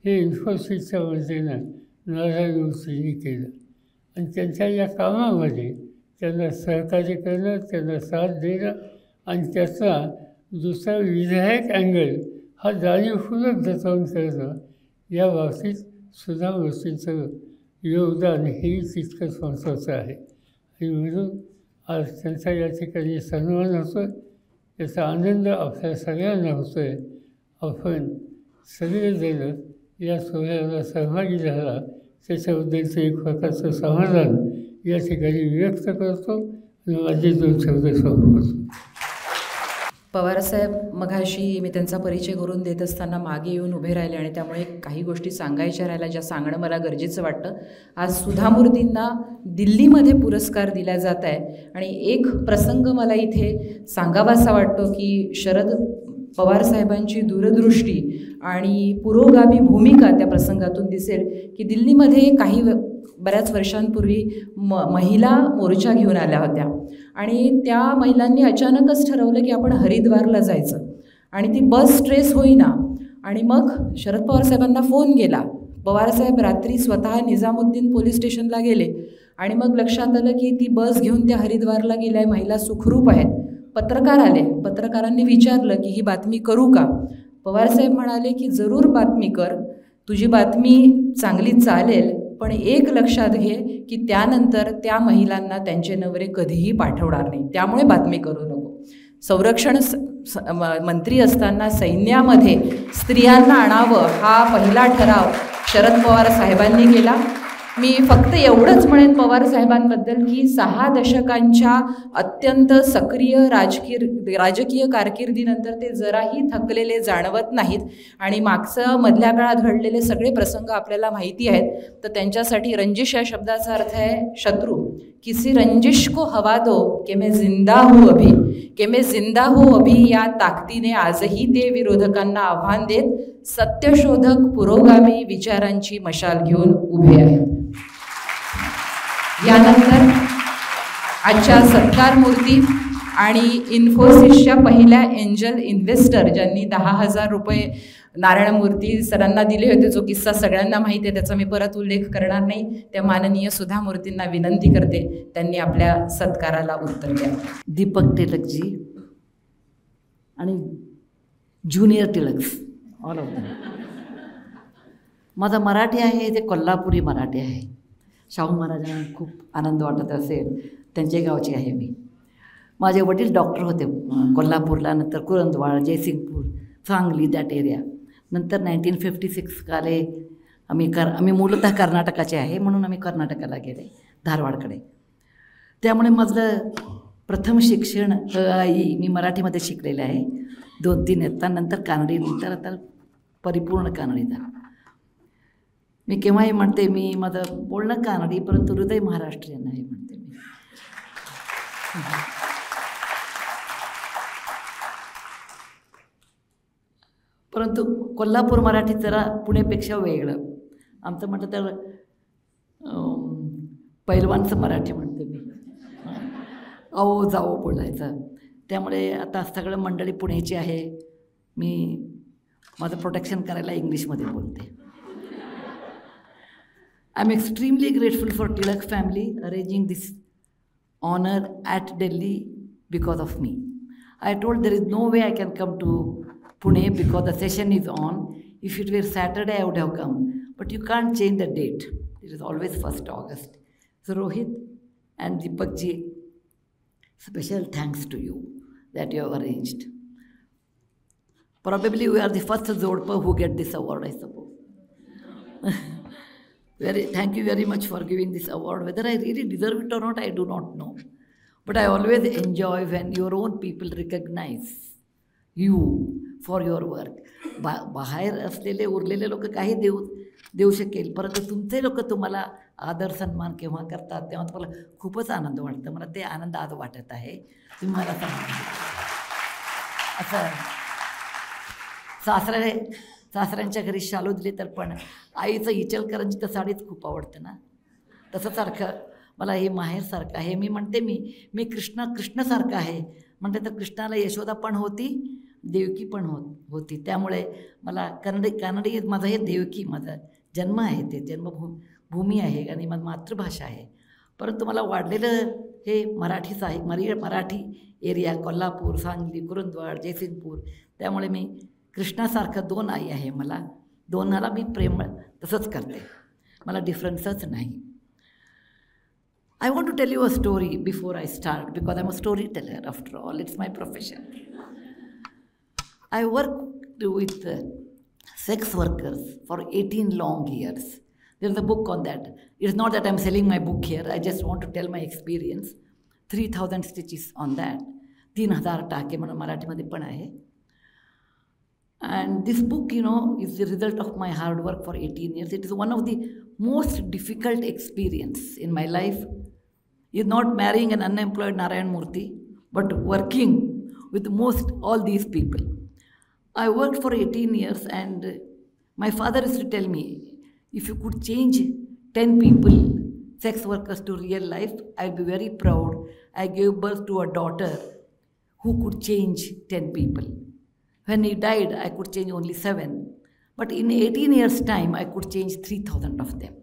हे इन्फोसिसच्या वतीनं नारायण मूर्तींनी केलं आणि त्यांच्या या कामामध्ये त्यांना सहकार्य करणं, त्यांना साथ देणं आणि त्याचा दुसरा विधायक अँगल हा जाणीवपूर्वक जतन करणं, या बाबतीत सुधा मूर्तींचं योगदान हेही तितकंच महत्त्वाचं आहे. आणि म्हणून आज त्यांचा या ठिकाणी सन्मान होतो आहे. याचा आनंद आपल्या सगळ्यांना होतो आहे. आपण सगळेजण या सोहळ्याला सहभागी झाला त्याच्याबद्दलचं एक प्रकारचं समाधान या ठिकाणी व्यक्त करतो आणि माझे 2 शब्द संपवतो. पवारसाहेब मघाशी मी त्यांचा परिचय करून देत असताना मागे येऊन उभे राहिले आणि त्यामुळे काही गोष्टी सांगायच्या राहिल्या ज्या सांगणं मला गरजेचं वाटतं. आज सुधा मूर्तींना दिल्लीमध्ये पुरस्कार दिला जात आहे आणि एक प्रसंग मला इथे सांगावासा वाटतो की शरद पवारसाहेबांची दूरदृष्टी आणि पुरोगामी भूमिका त्या प्रसंगातून दिसेल की दिल्लीमध्ये बऱ्याच वर्षांपूर्वी महिला मोर्चा घेऊन आल्या होत्या आणि त्या महिलांनी अचानकच ठरवलं की आपण हरिद्वारला जायचं आणि ती बस ट्रेस होईना आणि मग शरद पवारसाहेबांना फोन गेला. पवारसाहेब रात्री स्वतः निजामुद्दीन पोलीस स्टेशनला गेले आणि मग लक्षात आलं की ती बस घेऊन त्या हरिद्वारला गेल्या, महिला सुखरूप आहेत. पत्रकार आले, पत्रकारांनी विचारलं की ही बातमी करू का? पवारसाहेब म्हणाले की जरूर बातमी कर, तुझी बातमी चांगली चालेल, पण एक लक्षात घे की त्यानंतर त्या महिलांना त्यांचे नवरे कधीही पाठवणार नाही, त्यामुळे बातमी करू नको. संरक्षण मंत्री असताना सैन्यामध्ये स्त्रियांना आणावं हा पहिला ठराव शरद पवार साहेबांनी केला. मी फक्त एवढंच म्हणेन पवारसाहेबांबद्दल की 6 दशकांच्या अत्यंत सक्रिय राजकीय कारकिर्दीनंतर ते जराही थकलेले जाणवत नाहीत आणि मधल्या काळात घडलेले सगळे प्रसंग आपल्याला माहिती आहेत. तर त्यांच्यासाठी रंजिश या शब्दाचा अर्थ आहे शत्रू. किसी रंजिश को हवा दो कि मैं जिंदा हूँ अभी या ताकदीने आजही ते विरोधकांना आव्हान देत सत्यशोधक पुरोगामी विचारांची मशाल घेऊन उभे आहेत. यानंतर आजच्या सत्कार मूर्ती आणि इन्फोसिसच्या पहिल्या एंजल इन्व्हेस्टर ज्यांनी 10,000 रुपये नारायण मूर्ती सरांना दिले होते, जो किस्सा सगळ्यांना माहिती आहे, त्याचा मी परत उल्लेख करणार नाही. त्या माननीय सुधा मूर्तींना विनंती करते त्यांनी आपल्या सत्काराला उत्तर द्या. दीपक टिळकजी आणि ज्युनियर टिळक्स ऑल ऑफ दम. माझा मराठी आहे ते कोल्हापुरी मराठी आहे. शाहू महाराजांना खूप आनंद वाटत असेल, त्यांच्या गावची आहे मी. माझे वडील डॉक्टर होते कोल्हापूरला, नंतर कुरंदवाड, जयसिंगपूर, सांगली दॅट एरिया. नंतर 1956 काले आम्ही मूलतः कर्नाटकाचे आहे म्हणून आम्ही कर्नाटकाला गेले, धारवाडकडे. त्यामुळे माझं प्रथम शिक्षण मी मराठीमध्ये शिकलेले आहे. 2-3 इयत्ता, नंतर कानडी, नंतर आता परिपूर्ण कानडी झालं. मी केव्हाही म्हणते मी माझं बोलणं कानडी परंतु हृदय महाराष्ट्रीयन आहे म्हणते मी. परंतु कोल्हापूर मराठी जरा पुणेपेक्षा वेगळं. आमचं म्हटलं तर पैलवानचं मराठी म्हणते मी, आओ जाओ बोलायचं. त्यामुळे आता सगळं मंडळी पुण्याची आहे, मी माझं प्रोटेक्शन करायला इंग्लिशमध्ये बोलते. I'm extremely grateful for Tilak family arranging this honor at Delhi because of me. I told there is no way I can come to Pune because the session is on. If it were Saturday, I would have come. But you can't change the date. It is always 1st August. So Rohit and Deepak ji, special thanks to you that you have arranged. Probably we are the first Zodpa who get this award, I suppose. Thank you very much for giving this award. Whether I really deserve it or not, I do not know. But I always enjoy when your own people recognize you for your work. बाहेर असलेले उरलेले लोक काही देऊ शकेल, परंतु तुमचे लोक तुम्हाला आदर सन्मान केव्हा करतात तेव्हा तुम्हाला खूपच आनंद वाटतं. मला ते आनंद आज वाटत आहे. तुम्ही मला असं सासऱ्यांच्या घरी शालू दिली तर पण आईचं इचलकरंजी तर साडीच खूप आवडतं ना, तसं सारखं मला हे माहेरसारखं आहे. मी म्हणते मी कृष्णसारखं आहे म्हणते, तर कृष्णाला यशोदा पण होती, देवकी पण होती. त्यामुळे मला कानडी माझं हे देवकी माझा जन्म आहे, ते जन्मभूमी आहे आणि माझी मातृभाषा आहे. परंतु मला वाढलेलं हे मराठीच आहे, मराठी एरिया कोल्हापूर, सांगली, कुरुंदवाड, जयसिंगपूर. त्यामुळे मी कृष्णासारखं 2 आई आहे मला. दोनाला मी प्रेम तसंच करते, मला डिफरन्सच नाही. I want to tell you a story before I start because I'm a storyteller after all. It's my profession. I worked with sex workers for 18 long years. There's a book on that. It's not that I'm selling my book here. I just want to tell my experience. 3,000 stitches on that. 3,000 टाके म्हणून मराठीमध्ये पण आहे. And this book, is the result of my hard work for 18 years. It is one of the most difficult experience in my life. Is not marrying an unemployed Narayan Murthy, but working with all these people. I worked for 18 years and my father used to tell me, if you could change 10 people, sex workers to real life, I'd be very proud. I gave birth to a daughter who could change 10 people. When he died, I could change only 7. But in 18 years' time, I could change 3,000 of them.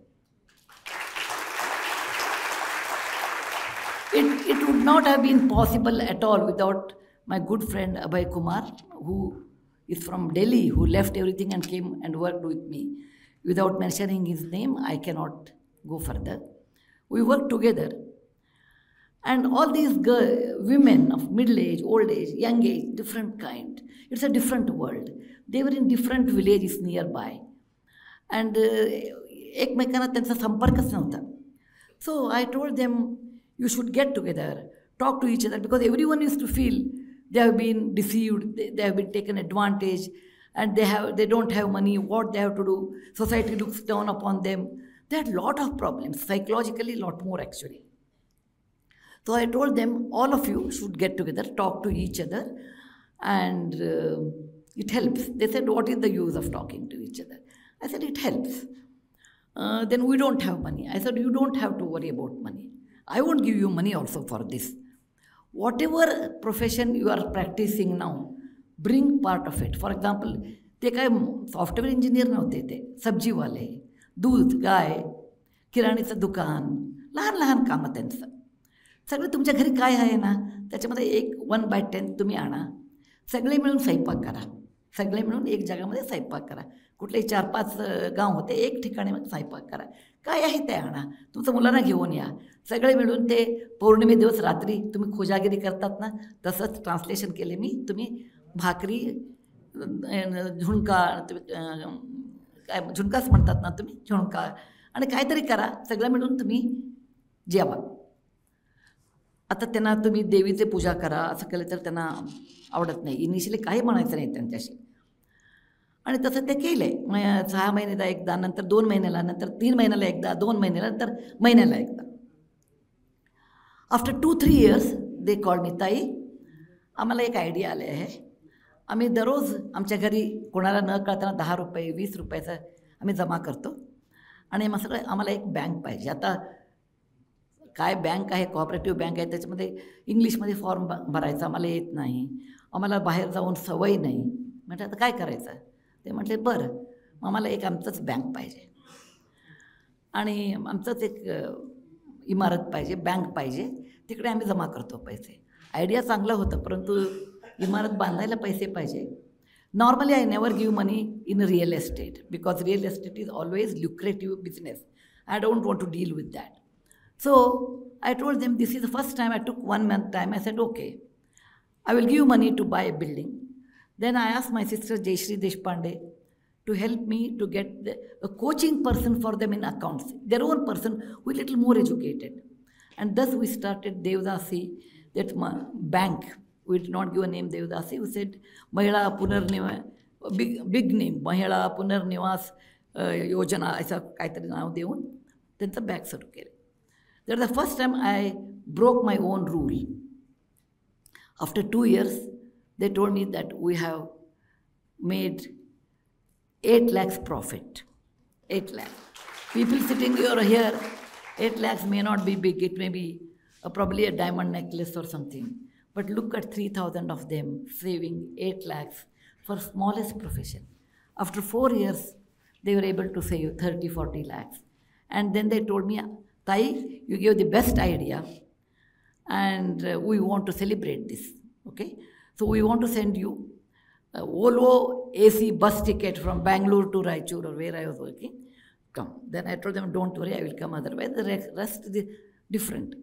It would not have been possible at all without my good friend Abhay Kumar, who is from Delhi, who left everything and came and worked with me. Without mentioning his name, I cannot go further. We worked together. And all these women of middle age, old age, young age, different kind. It's a different world. They were in different villages nearby. And एकमेकांना त्यांचा संपर्कच नव्हता. So I told them, you should get together, talk to each other, because everyone used to feel they have been deceived, they have been taken advantage, and they don't have money, what they have to do, society looks down upon them. They had a lot of problems, psychologically a lot more actually. So I told them, all of you should get together, talk to each other, and it helps. They said, what is the use of talking to each other? I said, it helps. Then we don't have money. I said, you don't have to worry about money. I won't give you money also for this. Whatever profession you are practicing now, bring part of it. For example, ते काय software engineer नव्हते, ते सब्जीवाले, दूध, गाय, किराणीचं दुकान, लहान लहान कामं त्यांचं. सगळे तुमच्या घरी काय आहे ना, त्याच्यामध्ये 1/10 तुम्ही आणा, सगळे मिळून स्वयंपाक करा. सगळे मिळून एक जागामध्ये स्वयंपाक करा. कुठले 4-5 गाव होते, एक ठिकाणी स्वयंपाक करा. काय आहे ते आणा, तुमचं मुलांना घेऊन या. सगळे मिळून ते पौर्णिमे दिवस रात्री तुम्ही खोजागिरी करतात ना, तसंच ट्रान्सलेशन केले मी. तुम्ही भाकरी, झुणका, काय झुणकाच म्हणतात ना तुम्ही, झुणका आणि काहीतरी करा. सगळं मिळून तुम्ही जेवा. आता त्यांना तुम्ही देवीचे पूजा करा असं केलं तर त्यांना आवडत नाही. इनिशियली काही म्हणायचं नाही त्यांच्याशी. आणि तसं ते केलं आहे. 6 महिन्याला एकदा, नंतर 2 महिन्याला, नंतर 3 महिन्याला एकदा, 2 महिन्याला, नंतर महिन्याला एकदा. आफ्टर 2-3 years दे कॉल मी, ताई आम्हाला एक आयडिया आले आहे. आम्ही दररोज आमच्या घरी कोणाला न कळताना 10 रुपये 20 रुपयाचं आम्ही जमा करतो आणि मग सगळं आम्हाला एक बँक पाहिजे. आता काय बँक आहे, कोऑपरेटिव्ह बँक आहे, त्याच्यामध्ये इंग्लिशमध्ये फॉर्म भरायचा आम्हाला येत नाही, आम्हाला बाहेर जाऊन सवय नाही. म्हटलं आता काय करायचं. ते म्हटले बरं, मग आम्हाला एक आमचंच बँक पाहिजे. आणि आमचंच एक इमारत पाहिजे, बँक पाहिजे, तिकडे आम्ही जमा करतो पैसे. आयडिया चांगला होता, परंतु इमारत बांधायला पैसे पाहिजे. Normally, I never give money in real estate because real estate is always lucrative business. I don't want to deal with that. So I told them, this is the first time. I took 1 month time. I said, okay, I will give money to buy a building. Then I asked my sister Jayashree Deshpande to help me to get a coaching person for them in accounts, their own person who is a little more educated. And thus we started Devdasi, that bank. We did not give a name Devdasi. We said Mahila Punarniwas, big name, Mahila Punarniwas Yojana, ऐसा काहीतरी नाव देऊन त्यांचं bag सुरू केलं. That's the first time I broke my own rule. After 2 years, they told me that we have made 8 lakhs profit. 8 lakhs. People sitting here, 8 lakhs may not be big. It may be probably a diamond necklace or something. But look at 3,000 of them saving 8 lakhs for smallest profession. After 4 years, they were able to save 30, 40 lakhs. And then they told me, Tai, you gave the best idea and we want to celebrate this. Okay? So we want to send you a Volvo AC bus ticket from Bangalore to Raichur or where I was working. Come. Then I told them, don't worry, I will come otherwise. The rest is different.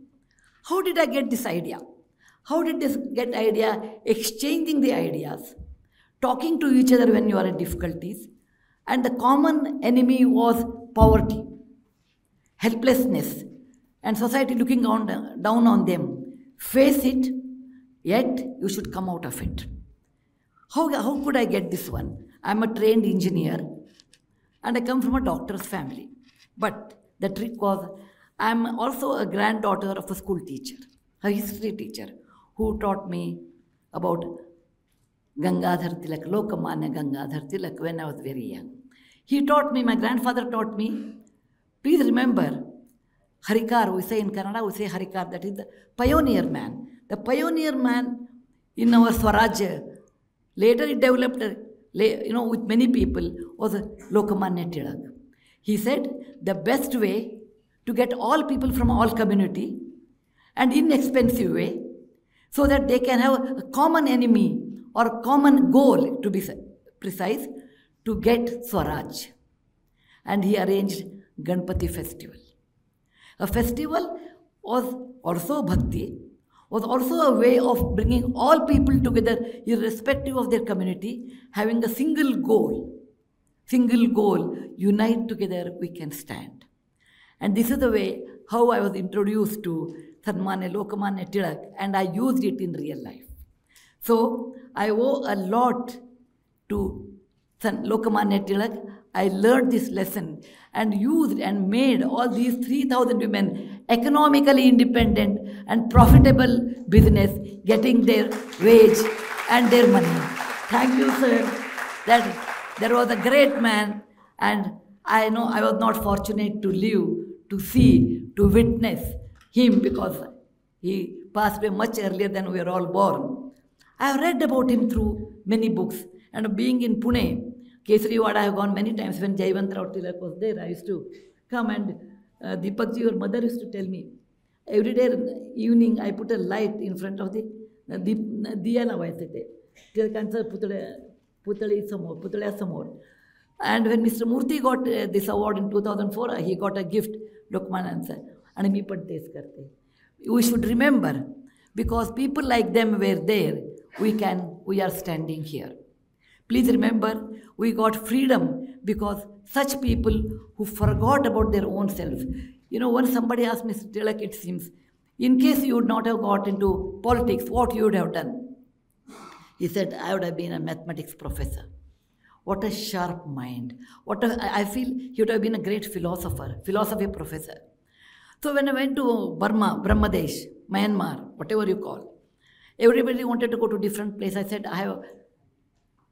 How did I get this idea? How did this get idea? Exchanging the ideas, talking to each other when you are in difficulties. And the common enemy was poverty, helplessness, and society looking down on them. Face it, yet you should come out of it. How could I get this one? I'm a trained engineer, and I come from a doctor's family. But the trick was, I'm also a granddaughter of a school teacher, a history teacher, who taught me about Gangadhar Tilak, Lokamanya Gangadhar Tilak when I was very young. He taught me, my grandfather taught me, please remember, Harikar, we say in Kannada, we say Harikar, that is the pioneer man. The pioneer man in our Swarajya, later it developed, with many people, was Lokamanya Tilak. He said, the best way to get all people from all community and inexpensive way, so that they can have a common enemy or common goal, to be precise, to get Swaraj. And he arranged Ganpati festival. A festival was also bhakti, was also a way of bringing all people together, irrespective of their community, having a single goal. Single goal, unite together, we can stand. And this is the way how I was introduced to Sanmanya Lokamanya Tilak, and I used it in real life. So I owe a lot to Lokamanya Tilak. I learned this lesson and used and made all these 3,000 women economically independent and profitable business, getting their wage and their money. Thank you, sir. That there was a great man, and I know I was not fortunate to live, to see, to witness him, because he passed away much earlier than we were all born. I have read about him through many books, and being in Pune, Kesariwada, I have gone many times. When Jayavant Rao Tilak was there, I used to come, and Deepakji, your mother, used to tell me, every day evening I put a light in front of the diya lawaयचे ते टिळकांचं पुतळ्यासमोर. And when Mr. Murthy got this award in 2004, he got a gift, Lokmanyanचा, and मी पण तेच करते. We should remember, because people like them were there, we are standing here. Please remember, we got freedom because such people who forgot about their own self. When somebody asked Mr. Tilak, it seems, in case you would not have got into politics, what you would have done? He said, I would have been a mathematics professor. What a sharp mind. I feel he would have been a great philosophy professor. So when I went to Burma, Brahmadesh, Myanmar, whatever you call, everybody wanted to go to different place. I said, I have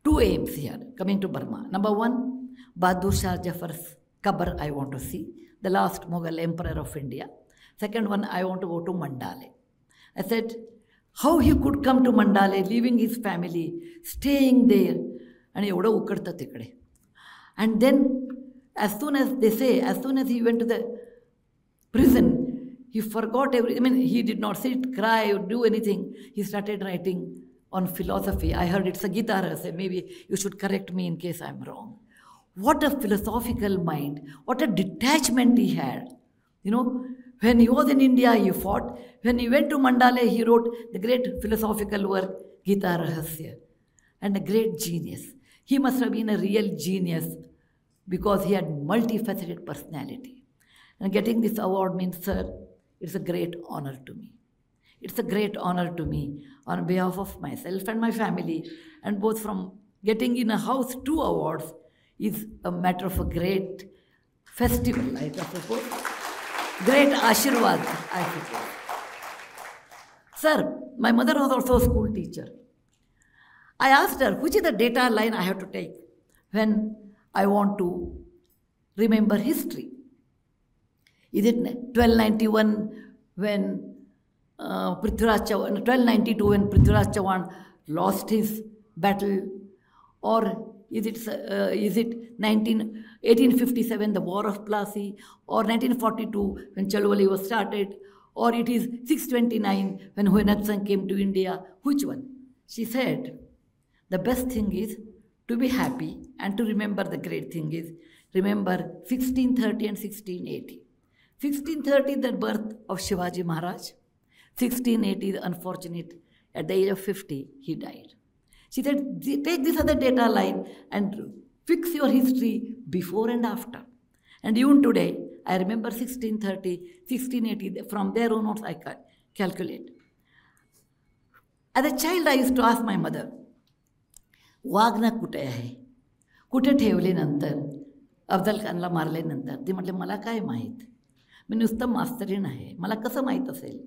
2 aims here, coming to Burma. Number 1, Bahadur Shah Jafar's Qabr I want to see, the last Mughal emperor of India. Second one, I want to go to Mandale. I said, how he could come to Mandale, leaving his family, staying there, and एवढं उकडतं तिकडे. And then, as soon as he went to the prison, he forgot everything. I mean, he did not sit, cry, or do anything. He started writing on philosophy. I heard it's a Gita Rahasya. Maybe you should correct me in case I'm wrong. What a philosophical mind. What a detachment he had. You know, when he was in India, he fought. When he went to Mandale, he wrote the great philosophical work, Gita Rahasya. And a great genius. He must have been a real genius because he had multifaceted personality. And getting this award means, sir, it's a great honor to me. It's a great honor to me on behalf of myself and my family. And both from getting in a house 2 awards is a matter of a great festival, I suppose. Great Ashirwad, I suppose. Sir, my mother was also a school teacher. I asked her, which is the data line I have to take when I want to remember history? Is it 1291 when Prithviraj Chauhan, 1292 when Prithviraj Chauhan lost his battle, or is it 1857 the War of Plassey, or 1942 when Chalwali was started, or it is 629 when Huayna Tsang came to India? Which one? She said, the best thing is to be happy and to remember the great thing is remember 1630 and 1680. 1630, the birth of Shivaji Maharaj. 1680, the unfortunate, at the age of 50, he died. She said, take this other data line and fix your history before and after. And even today, I remember 1630, 1680, from there onwards I calculate. As a child, I used to ask my mother, वाघ कुठे आहे, कुठे ठेवले नंतर, अफजल खानला मारल्यानंतर? ती म्हटले मला काय माहीत, मी नुसतं मास्तरीण आहे, मला कसं माहीत असेल?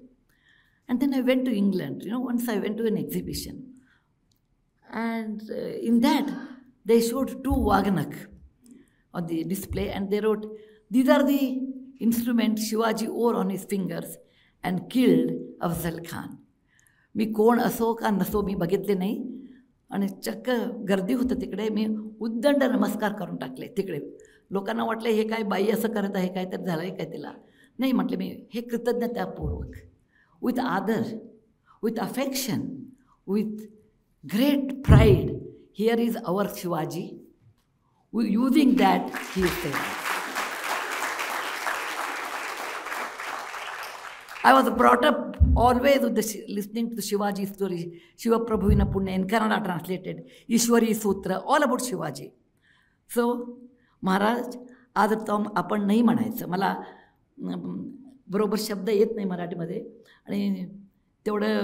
And then I went to England. You know, once I went to an exhibition. And in that, they showed 2 Wagnak on the display. And they wrote, these are the instruments Shivaji wore on his fingers and killed Afzal Khan. मी कोण असो का नसो मी बघितले नाही. आणि चक्क गर्दी होतं तिकडे. मी उद्दंड नमस्कार करून टाकले तिकडे. लोकांना वाटलं हे काय बाई असं करत आहे, काय तर झालं आहे काय तिला. नाही म्हटलं मी, हे कृतज्ञतापूर्वक, with honor, with affection, with great pride. Here is our Shivaji. Using that, he is there. I was brought up always with listening to the Shivaji story. Shiva Prabhuvina Punya in Kannada translated. Ishwari Sutra, all about Shivaji. So, Maharaj, आज आपण नाही म्हणायचं. मला बरोबर शब्द येत नाही मराठीमध्ये आणि तेवढं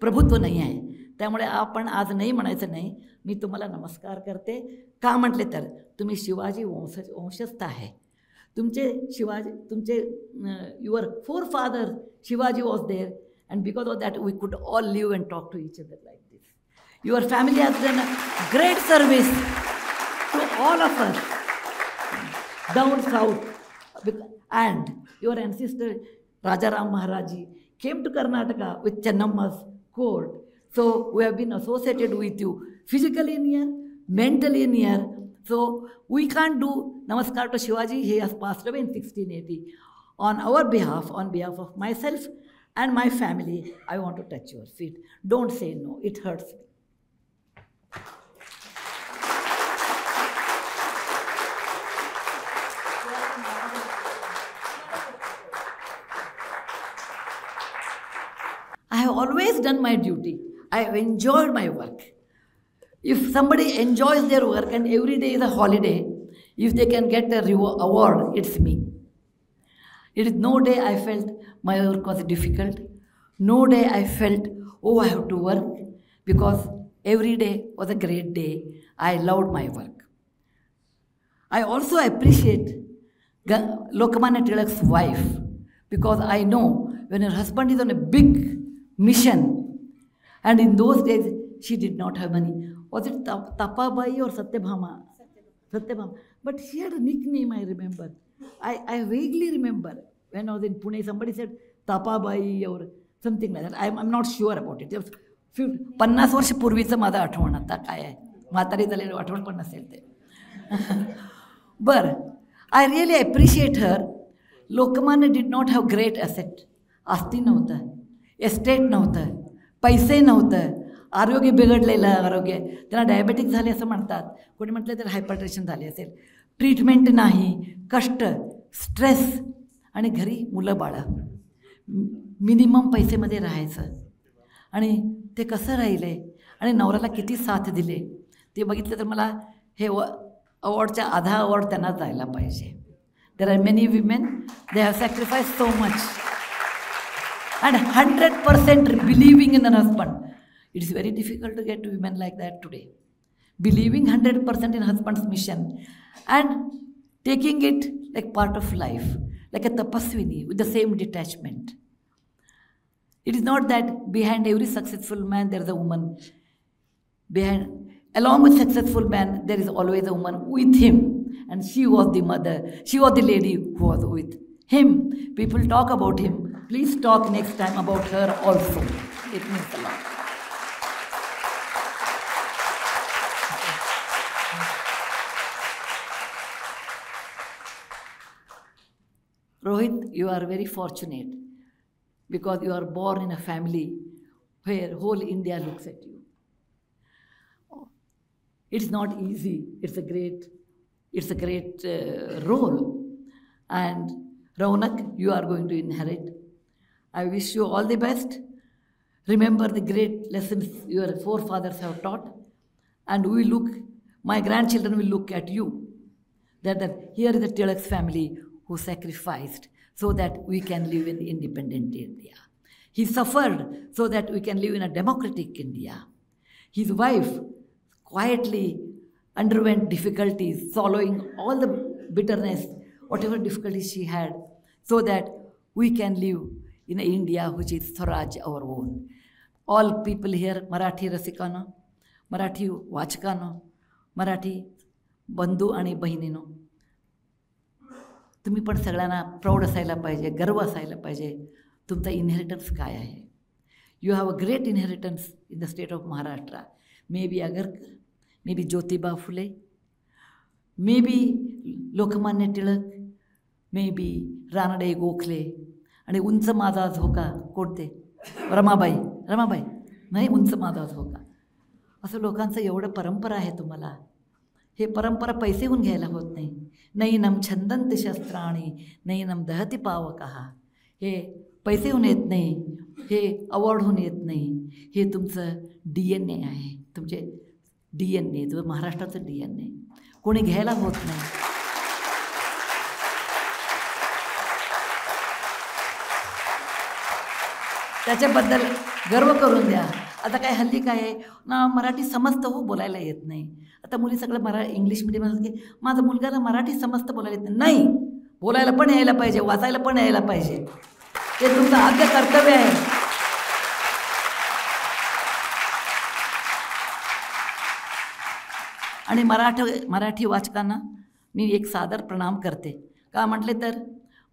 प्रभुत्व नाही आहे. त्यामुळे आपण आज नाही म्हणायचं नाही. मी तुम्हाला नमस्कार करते. का म्हटले तर तुम्ही शिवाजी वंशस्थ आहे. तुमचे your forefather Shivaji was there, and because of that we could all live and talk to each other like this. Your family has done a great service to all of us down south, and your ancestor Rajaram Maharaji came to Karnataka with Chennamma's court. So we have been associated with you physically near, mentally near. So we can't do Namaskar to Shivaji. He has passed away in 1680. On our behalf, on behalf of myself and my family, I want to touch your feet. Don't say no. It hurts me. I have always done my duty. I have enjoyed my work. If somebody enjoys their work and every day is a holiday, if they can get a award, it's me. It is no day I felt my work was difficult. No day I felt, oh, I have to work, because every day was a great day. I loved my work. I also appreciate Lokmanya Tilak's wife, because I know when her husband is on a big mission, and in those days she did not have money. Was it Tapabai or Satyabhama? Satyabhama. But she had a nickname, I remember. I vaguely remember when I was in Pune, somebody said Tapabai or something like that. I'm not sure about it. 50 वर्ष पूर्वीचं माझं आठवण आता काय आहे. म्हातारी झालेलं आठवण पण नसेल ते. बरं, I really appreciate her. Lokmanya did not have great asset. आस्ती नव्हतं, एस्टेट नव्हतं, पैसे नव्हतं, आरोग्य बिघडलेलं आरोग्य, त्यांना डायबेटिक झाले असं म्हणतात, कोणी म्हटलं तर हायपरटेन्शन झाले असेल, ट्रीटमेंट नाही, कष्ट, स्ट्रेस, आणि घरी मुलं बाळं, मिनिमम पैसेमध्ये राहायचं. आणि ते कसं राहिलं आहे आणि नवऱ्याला किती साथ दिले ते बघितलं तर मला हे अवॉर्डच्या आधा अवॉर्ड त्यांना जायला पाहिजे. There are many women, they have sacrifice so much and 100% believing in an husband. It is very difficult to get women like that today. बिलिव्हिंग 100% in husband's mission and taking it like part of life, like a tapaswini with the same detachment. It is not that behind every successful man there is a woman. Along with successful man, there is always a woman with him, and she was the mother. She was the lady who was with him. People talk about him. Please talk next time about her also. It means a lot. Rohit, you are very fortunate because you are born in a family where whole India looks at you. It's not easy. It's a great role. And Raunak, you are going to inherit. I wish you all the best. Remember the great lessons your forefathers have taught. And my grandchildren will look at you. That here is the Tilak's family who sacrificed so that we can live in independent India. He suffered so that we can live in a democratic India. His wife quietly underwent difficulties, swallowing all the bitterness, whatever difficulties she had, so that we can live in an India which is Swaraj, our own. All people here, Marathi Rasikano, Marathi Vachakano, Marathi बंधू आणि बहिणीनो, तुम्ही पण सगळ्यांना proud असायला पाहिजे, गर्व असायला पाहिजे. तुमचा इनहेरिटन्स काय आहे? You have a great inheritance in the state of Maharashtra. May be Agarkar, may be Jyotiba Phule, may be Lokmanya Tilak, may be Ranade Gokhale, आणि उंच माझा झोका कोणते? रमाबाई नाही, उंच माझा झोका. असं लोकांचं एवढं परंपरा आहे तुम्हाला. हे परंपरा पैसेहून घ्यायला होत नाही. नैनम छंदंत शस्त्राणी नैनम दहती पावकः. हे पैसेहून येत नाही, हे अवॉर्डहून येत नाही. हे तुमचं DNA आहे, तुमचे DNA, तुमचं महाराष्ट्राचं DNA. कोणी घ्यायला होत नाही. त्याच्याबद्दल गर्व करून द्या. आता काय हल्ली काय आहे ना, मराठी समजतं हो, बोलायला येत नाही. आता मुली सगळं इंग्लिश मिडियम असतं की माझा मुलगाला मराठी समजतं, बोलायला येत नाही. बोलायला पण यायला पाहिजे, वाचायला पण यायला पाहिजे. हे तुमचं आद्य कर्तव्य आहे. आणि मराठी वाचकांना मी एक सादर प्रणाम करते. का म्हटले तर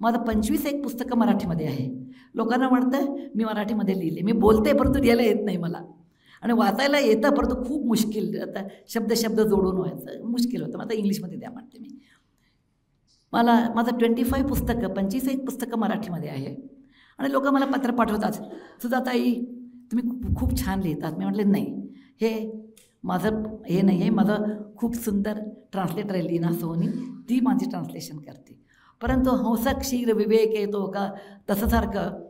माझं 25 पुस्तकं मराठीमध्ये आहे. लोकांना वाटतं मी मराठीमध्ये लिहिले, मी बोलते परंतु लिहायला येत नाही मला, आणि वाचायला येतं परंतु खूप मुश्किल. आता शब्द जोडून व्हायचं मुश्किल होतं. आता इंग्लिशमध्ये द्या म्हणते मी. माझं 25 पुस्तकं मराठीमध्ये आहे. आणि लोक मला पत्र पाठवतात, सुजाताई तुम्ही खूप छान लिहितात. मी म्हटले नाही, हे माझं हे नाही आहे. माझं खूप सुंदर ट्रान्सलेटर आहे लीना सोनी, ती माझी ट्रान्सलेशन करते. परंतु हंस क्षीर विवेक येतो का तसं सारखं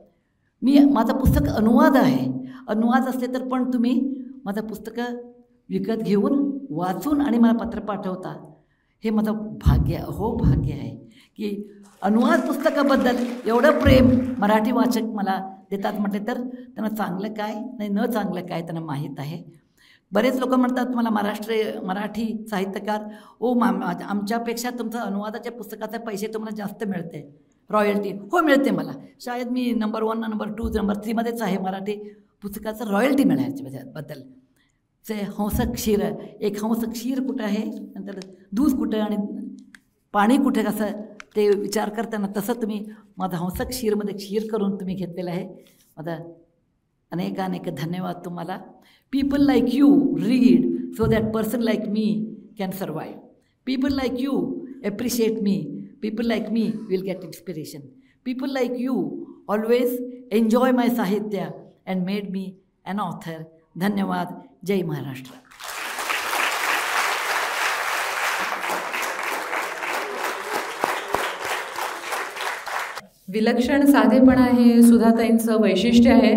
माझं पुस्तक अनुवाद आहे. अनुवाद असले तर पण तुम्ही माझं पुस्तकं विकत घेऊन वाचून आणि मला पत्र पाठवता, हे माझं भाग्य आहे की अनुवाद पुस्तकाबद्दल एवढं प्रेम मराठी वाचक मला देतात. म्हटले तर त्यांना चांगलं काय नाही, न चांगलं काय त्यांना माहीत आहे. बरेच लोक म्हणतात मला मराठी साहित्यकार आमच्यापेक्षा तुमचं अनुवादाच्या पुस्तकाचे पैसे तुम्हाला जास्त मिळते, रॉयल्टी. हो मिळते मला. शायद मी नंबर 1, नंबर 2, नंबर 3मध्येच आहे मराठी पुस्तकाचं रॉयल्टी मिळायच्याबद्दल. ते हंस क्षीर, एक हंस क्षीर कुठं आहे, नंतर दूध कुठं आणि पाणी कुठे, कसं ते विचार करताना तसं तुम्ही माझा हंस क्षीरमध्ये क्षीर करून तुम्ही घेतलेलं आहे. माझा अनेक धन्यवाद तुम्हाला. People like you read so that person like me can survive. People like you appreciate me. People like me will get inspiration. People like you always enjoy my sahitya and made me an author. Dhanyawad. Jai Maharashtra. विलक्षण साधेपणा हे सुधाताईंचं वैशिष्ट्य आहे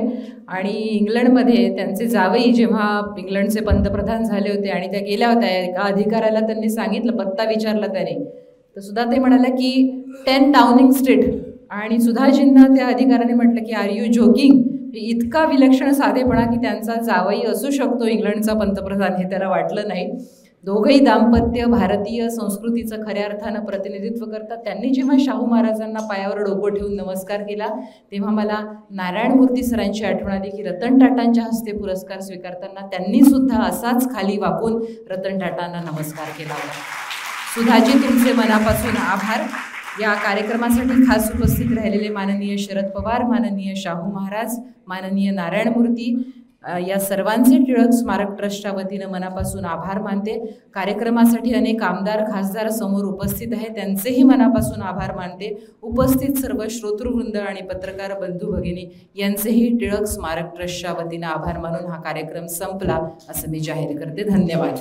आणि इंग्लंडमध्ये त्यांचे जावई जेव्हा इंग्लंडचे पंतप्रधान झाले होते आणि त्या गेल्या होत्या एका अधिकाऱ्याला त्यांनी सांगितलं, पत्ता विचारला त्याने, तर सुधाताई म्हणाल्या की 10 डाउनिंग स्ट्रीट. आणि सुधाजींना त्या अधिकाऱ्याने म्हटलं की आर यू जोकिंग. इतका विलक्षण साधेपणा की त्यांचा जावई असू शकतो इंग्लंडचा पंतप्रधान हे त्याला वाटलं नाही. दोघंही दाम्पत्य भारतीय संस्कृतीचं खऱ्या अर्थानं प्रतिनिधित्व करतात. त्यांनी जेव्हा शाहू महाराजांना पायावर डोकं ठेवून नमस्कार केला तेव्हा मला नारायण मूर्ती सरांची आठवण आली की रतन टाटांच्या हस्ते पुरस्कार स्वीकारताना त्यांनी सुद्धा असाच खाली वाकून रतन टाटांना नमस्कार केला होता. सुधाजी, तुमचे मनापासून आभार. या कार्यक्रमासाठी खास उपस्थित राहिलेले माननीय शरद पवार, माननीय शाहू महाराज, माननीय नारायण मूर्ती, या सर्वांचे टिळक स्मारक ट्रस्टच्या वतीनं मनापासून आभार मानते. कार्यक्रमासाठी अनेक आमदार खासदार समोर उपस्थित आहेत, त्यांचेही मनापासून आभार मानते. उपस्थित सर्व श्रोतृवृंद आणि पत्रकार बंधू भगिनी यांचेही टिळक स्मारक ट्रस्टच्या वतीनं आभार मानून हा कार्यक्रम संपला असं मी जाहीर करते. धन्यवाद.